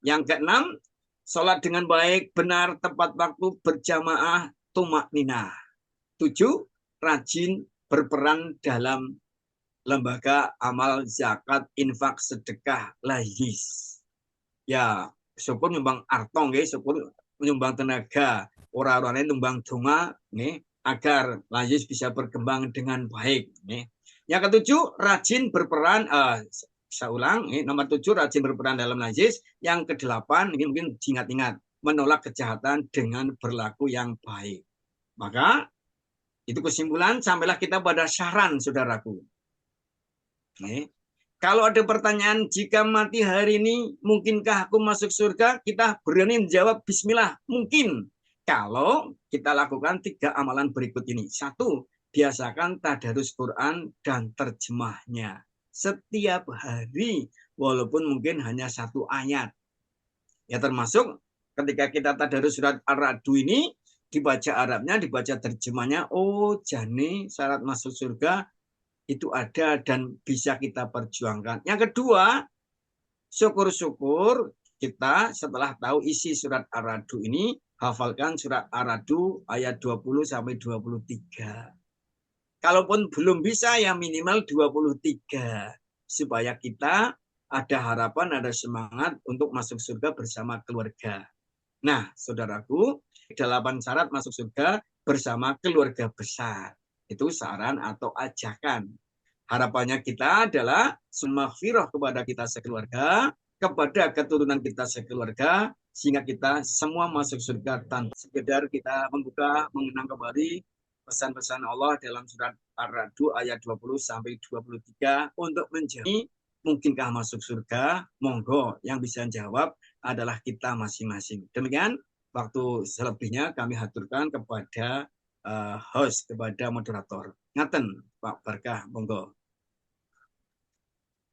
Yang keenam, sholat dengan baik, benar, tepat waktu, berjamaah, tumak ninah. 7. Rajin berperan dalam lembaga amal zakat, infak, sedekah, lahis. Ya, syukur nyumbang artong, syukur menyumbang tenaga, orang-orang ini nyumbang donga nih agar Lazis bisa berkembang dengan baik nih. Yang ketujuh, rajin berperan saya ulang, nomor 7 rajin berperan dalam Lazis. Yang kedelapan, ini mungkin diingat-ingat, menolak kejahatan dengan berlaku yang baik. Maka itu kesimpulan, sampailah kita pada saran, saudaraku. Nih. Kalau ada pertanyaan, jika mati hari ini, mungkinkah aku masuk surga? Kita berani menjawab bismillah, mungkin. Kalau kita lakukan 3 amalan berikut ini. 1, biasakan tadarus Quran dan terjemahnya. Setiap hari, walaupun mungkin hanya 1 ayat. Ya termasuk ketika kita tadarus surat Ar-Ra'du ini, dibaca Arabnya, dibaca terjemahnya, oh jane syarat masuk surga itu ada dan bisa kita perjuangkan. Yang kedua, syukur-syukur kita setelah tahu isi surat Ar-Ra'du ini, hafalkan surat Ar-Ra'du ayat 20 sampai 23. Kalaupun belum bisa, ya minimal 23. Supaya kita ada harapan, ada semangat untuk masuk surga bersama keluarga. Nah, saudaraku, 8 syarat masuk surga bersama keluarga besar. Itu saran atau ajakan. Harapannya kita adalah maghfirah kepada kita sekeluarga, kepada keturunan kita sekeluarga, sehingga kita semua masuk surga tanpa sekedar kita membuka, mengenang kembali pesan-pesan Allah dalam surat Ar-Ra'du ayat 20 sampai 23 untuk menjadi mungkinkah masuk surga? Monggo, yang bisa jawab adalah kita masing-masing. Demikian, waktu selebihnya kami haturkan kepada host, kepada moderator. Ngaten, Pak Barkah, monggo.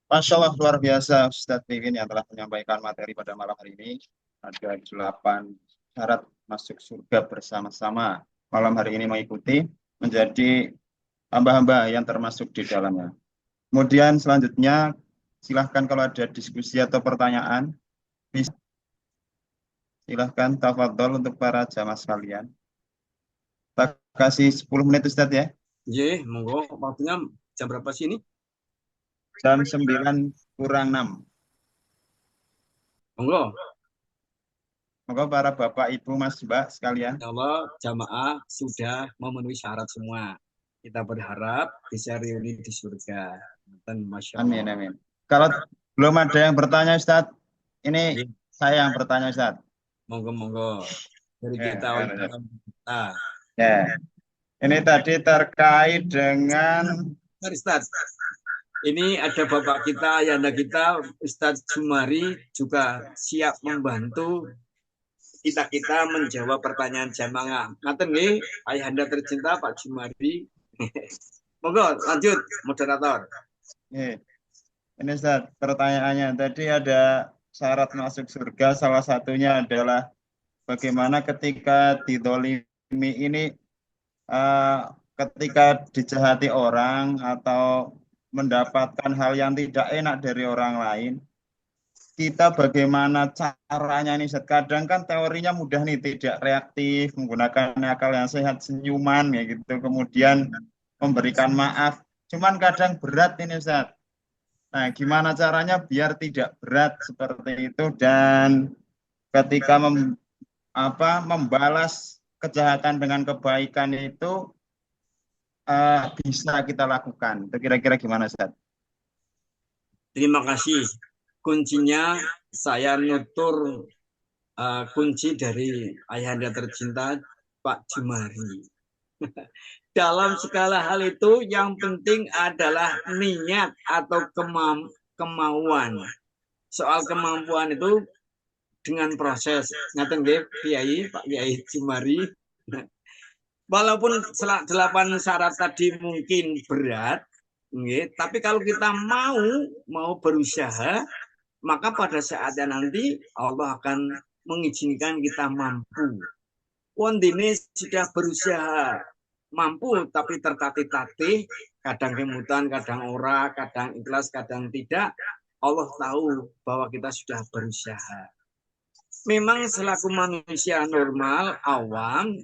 Masya Allah, luar biasa Ustadz Pipin yang telah menyampaikan materi pada malam hari ini. Ada 8 syarat masuk surga bersama-sama. Malam hari ini mengikuti menjadi hamba-hamba yang termasuk di dalamnya. Kemudian selanjutnya, silahkan kalau ada diskusi atau pertanyaan, bisa. Silahkan tafadhol untuk para jamaah sekalian. Kita kasih 10 menit Ustadz ya. Ye, monggo. Waktunya jam berapa sih ini? Jam 9 kurang 6. Monggo. Monggo para bapak, ibu, mas, mbak sekalian. Ya Allah, jamaah sudah memenuhi syarat semua. Kita berharap bisa reuni di surga. Dan Masya Allah. Amin, amin. Kalau belum ada yang bertanya Ustadz, ini Ya. saya yang bertanya Ustadz. Monggo. Dari kita oleh kita. Ya. Ini tadi terkait dengan Ustaz, ini ada bapak kita, ayahanda kita, Ustadz Jumari juga siap membantu kita menjawab pertanyaan jamaah. Ngaten nggih, ayahanda tercinta Pak Jumari. Monggo lanjut, moderator. Ini Ustadz, pertanyaannya tadi ada syarat masuk surga, salah satunya adalah bagaimana ketika didolimi ini, ketika dijahati orang atau mendapatkan hal yang tidak enak dari orang lain, kita bagaimana caranya nih Ustadz? Kadang kan teorinya mudah nih, tidak reaktif, menggunakan akal yang sehat, senyuman ya gitu, kemudian memberikan maaf. Cuman kadang berat ini Ustadz. Nah, gimana caranya biar tidak berat seperti itu, dan ketika membalas kejahatan dengan kebaikan itu bisa kita lakukan. Itu kira-kira gimana Ustaz? Terima kasih. Kuncinya saya nutur kunci dari ayahanda tercinta Pak Jumari. Dalam segala hal itu yang penting adalah niat atau kemauan. Soal kemampuan itu dengan proses. Ngaten nggih, Kiai, Pak Kiai Jumari. Walaupun 8 syarat tadi mungkin berat, tapi kalau kita mau berusaha, maka pada saatnya nanti Allah akan mengizinkan kita mampu. Wondine sudah berusaha mampu, tapi tertatih-tatih, kadang kemutan, kadang ora, kadang ikhlas, kadang tidak. Allah tahu bahwa kita sudah berusaha. Memang selaku manusia normal, awam,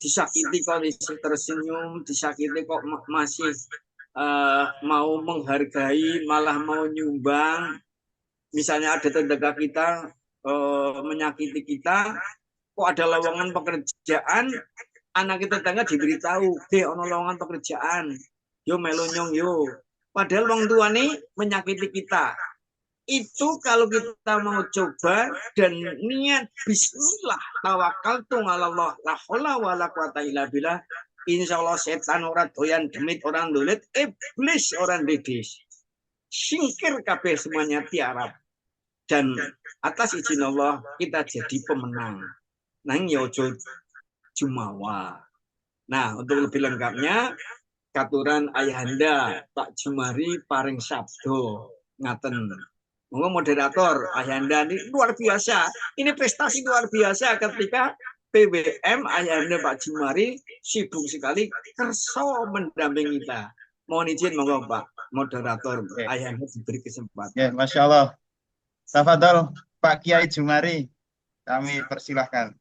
disakiti kondisi tersenyum, disakiti kok masih mau menghargai, malah mau nyumbang. Misalnya ada tetangga kita menyakiti kita, kok ada lowongan pekerjaan, anak kita tetangga diberitahu, ono lowongan pekerjaan, yo melu nyong yo. Padahal wong tua nih menyakiti kita. Itu kalau kita mau coba dan niat bismillah tawakkaltu 'alallah la haula wala quwata illa billah, insyaallah setan ora doyan demit orang dolet, iblis orang dedis. Singkir kabeh semuanya tiarap. Dan atas izin Allah kita jadi pemenang. Nang yojo jumawa. Nah, untuk lebih lengkapnya katuran Ayahanda Pak Jumari paring sabdo ngaten. Monggo moderator Ayahanda ini luar biasa. Ini prestasi luar biasa ketika PWM Ayahanda Pak Jumari sibuk sekali kerso mendampingi kita. Mohon izin monggo Pak moderator Ayahanda diberi kesempatan. Ya, Masya Allah. Tafadhol Pak Kiai Jumari, kami persilahkan.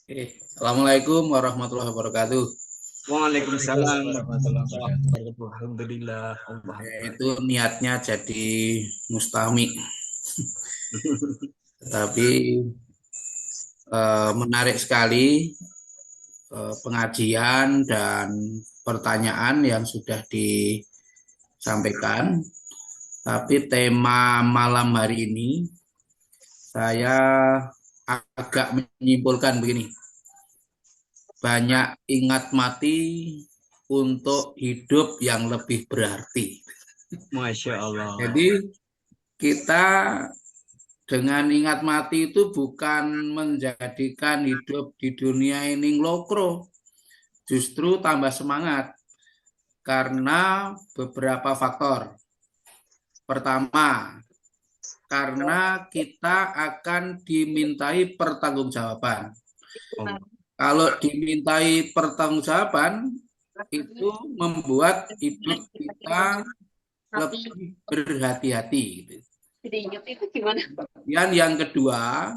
Assalamualaikum warahmatullahi wabarakatuh. Waalaikumsalam warahmatullahi wabarakatuh. Alhamdulillah. Itu niatnya jadi mustami. Tapi menarik sekali pengajian dan pertanyaan yang sudah disampaikan. Tapi tema malam hari ini saya agak menyimpulkan begini. Banyak ingat mati untuk hidup yang lebih berarti. Masya Allah. Jadi kita dengan ingat mati itu bukan menjadikan hidup di dunia ini nglokro. Justru tambah semangat. Karena beberapa faktor. Pertama, karena kita akan dimintai pertanggungjawaban. Kalau dimintai pertanggungjawaban, itu membuat hidup kita lebih berhati-hati. Dan yang kedua,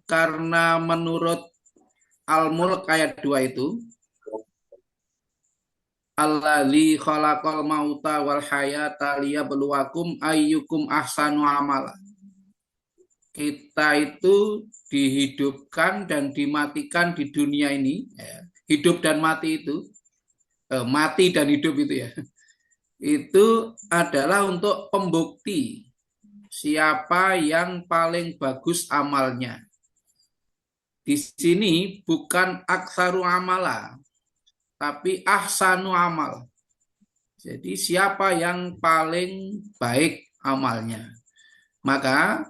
karena menurut Al-Mulk ayat 2 itu, Alladzi khalaqal mauta wal hayata liyabluwakum ayyukum ahsanu amala. Kita itu dihidupkan dan dimatikan di dunia ini, ya. Hidup dan mati itu, mati dan hidup itu ya, itu adalah untuk pembukti siapa yang paling bagus amalnya. Di sini bukan aksaru amala, tapi ahsanu amal. Jadi siapa yang paling baik amalnya. Maka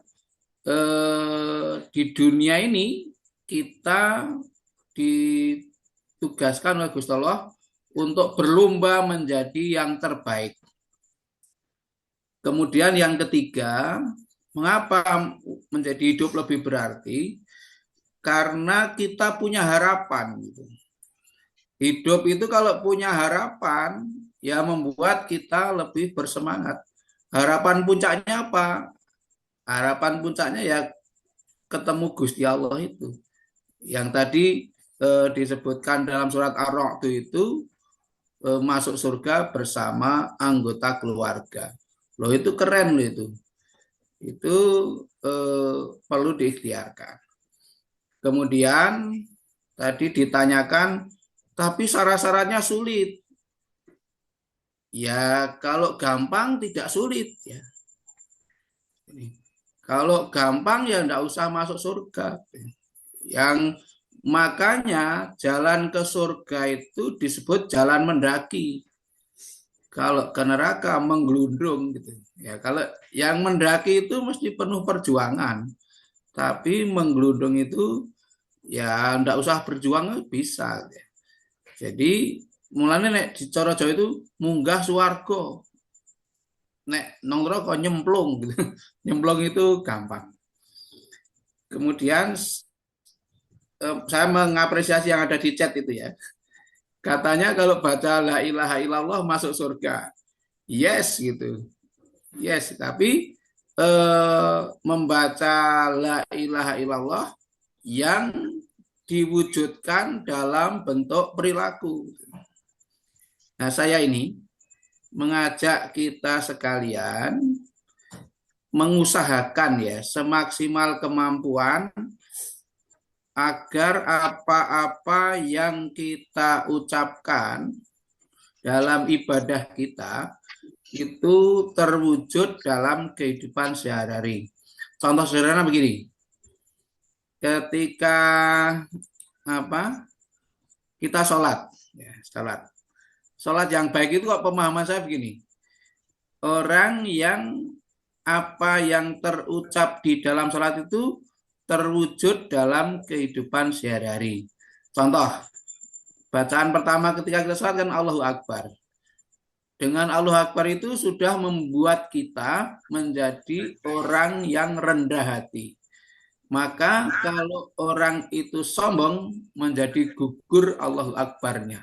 di dunia ini kita ditugaskan oleh Gusti Allah untuk berlomba menjadi yang terbaik. Kemudian yang ketiga, mengapa menjadi hidup lebih berarti? Karena kita punya harapan gitu. Hidup itu kalau punya harapan, ya membuat kita lebih bersemangat. Harapan puncaknya apa? Harapan puncaknya ya ketemu Gusti Allah itu. Yang tadi disebutkan dalam surat Ar-Ra'd itu masuk surga bersama anggota keluarga. Loh itu keren loh itu. Itu perlu diikhtiarkan. Kemudian tadi ditanyakan, tapi syarat-syaratnya sulit. Ya kalau gampang tidak sulit ya. Kalau gampang ya enggak usah masuk surga. Yang makanya jalan ke surga itu disebut jalan mendaki. Kalau ke neraka menggelundung gitu. Ya kalau yang mendaki itu mesti penuh perjuangan. Tapi menggelundung itu ya enggak usah berjuang bisa. Jadi mulane nek di cara Jawa itu munggah swarga. Nek nang neraka nyemplung gitu. Nyemplung itu gampang. Kemudian saya mengapresiasi yang ada di chat itu ya. Katanya kalau baca la ilaha illallah masuk surga. Yes gitu. Yes, tapi membaca la ilaha illallah yang diwujudkan dalam bentuk perilaku. Nah, saya ini mengajak kita sekalian mengusahakan ya semaksimal kemampuan agar apa-apa yang kita ucapkan dalam ibadah kita itu terwujud dalam kehidupan sehari-hari. Contoh sederhana begini. Ketika kita sholat, ya, sholat yang baik itu kok pemahaman saya begini. Orang yang apa yang terucap di dalam sholat itu terwujud dalam kehidupan sehari-hari. Contoh, bacaan pertama ketika kita sholat kan Allahu Akbar. Dengan Allahu Akbar itu sudah membuat kita menjadi orang yang rendah hati. Maka kalau orang itu sombong menjadi gugur Allahu Akbarnya.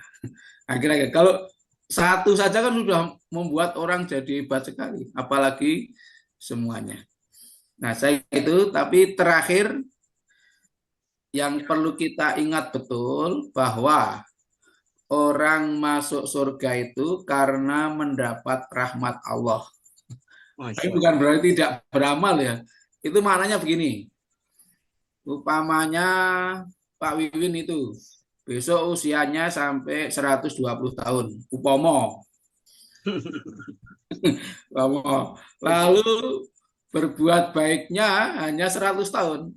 Akhirnya kalau satu saja kan sudah membuat orang jadi hebat sekali, apalagi semuanya. Nah, saya itu, tapi terakhir yang perlu kita ingat betul bahwa orang masuk surga itu karena mendapat rahmat Allah. Ini bukan berarti tidak beramal ya. Itu maknanya begini. Upamanya Pak Wiwin itu besok usianya sampai 120 tahun. Upomo. Lalu berbuat baiknya hanya 100 tahun.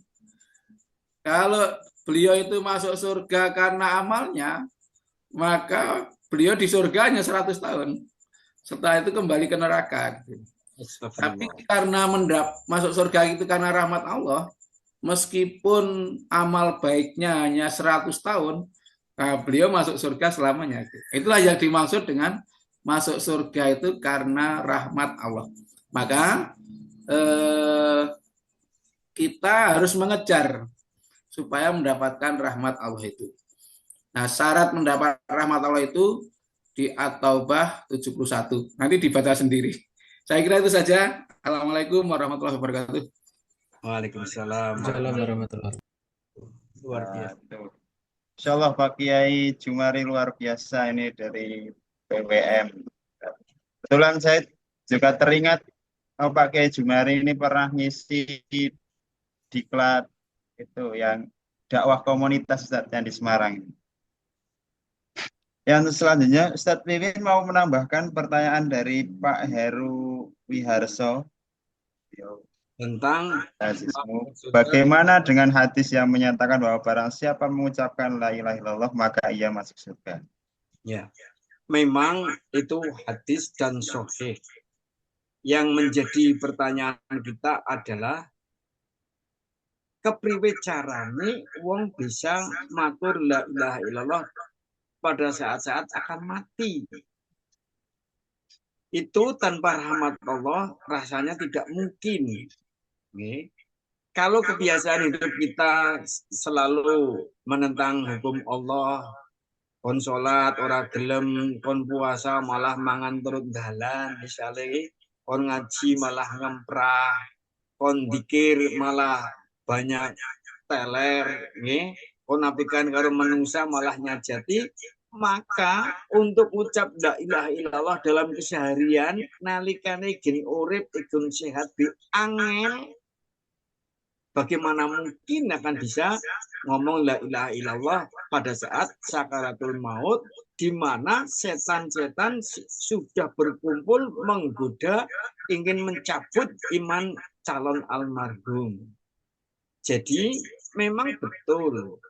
Kalau beliau itu masuk surga karena amalnya, maka beliau di surga hanya 100 tahun. Setelah itu kembali ke neraka. Tapi karena masuk surga itu karena rahmat Allah, meskipun amal baiknya hanya 100 tahun, beliau masuk surga selamanya. Itulah yang dimaksud dengan masuk surga itu karena rahmat Allah. Maka kita harus mengejar supaya mendapatkan rahmat Allah itu. Nah, syarat mendapat rahmat Allah itu di At-Taubah 71. Nanti dibaca sendiri. Saya kira itu saja. Assalamualaikum warahmatullahi wabarakatuh. Waalaikumsalam warahmatullahi wabarakatuh. Luar biasa. Insyaallah Pak Kiai Jumari luar biasa ini dari BWM. Kebetulan saya juga teringat Pak Kiai Jumari ini pernah ngisi diklat itu yang dakwah komunitas Ustaz yang di Semarang. Yang selanjutnya Ustadz Wiwin mau menambahkan pertanyaan dari Pak Heru Wiharso Tentang bagaimana dengan hadis yang menyatakan bahwa barang siapa mengucapkan la ilaha illallah maka ia masuk surga. Ya, memang itu hadis dan sahih. Yang menjadi pertanyaan kita adalah kepriwe carane wong bisa matur la ilaha illallah pada saat-saat akan mati. Itu tanpa rahmat Allah rasanya tidak mungkin. Okay. Kalau kebiasaan hidup kita selalu menentang hukum Allah, kon sholat, ora gelem, kon puasa malah mangan turut dalan, misalnya kon ngaji malah ngemprah, kon dikir malah banyak teler, kon apikan karo menungsa malah nyajati. Maka untuk ucap la ilaha illallah dalam keseharian nalikane geni urip ikun sehat bi angel, bagaimana mungkin akan bisa ngomong la ilaha illallah pada saat sakaratul maut, di mana setan-setan sudah berkumpul menggoda ingin mencabut iman calon almarhum. Jadi memang betul.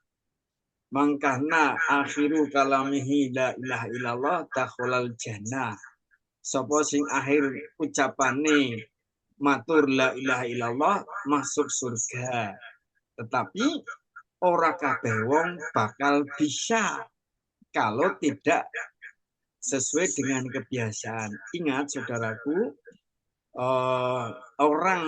Mangkana akhiru kalamihi la ilaha illallah dakhalal jannah. Sapa sing akhir ucapane matur la ilaha illallah masuk surga. Tetapi ora kabeh wong bakal bisa kalau tidak sesuai dengan kebiasaan. Ingat saudaraku, orang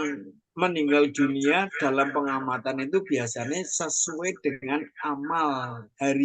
meninggal dunia dalam pengamatan itu biasanya sesuai dengan amal hari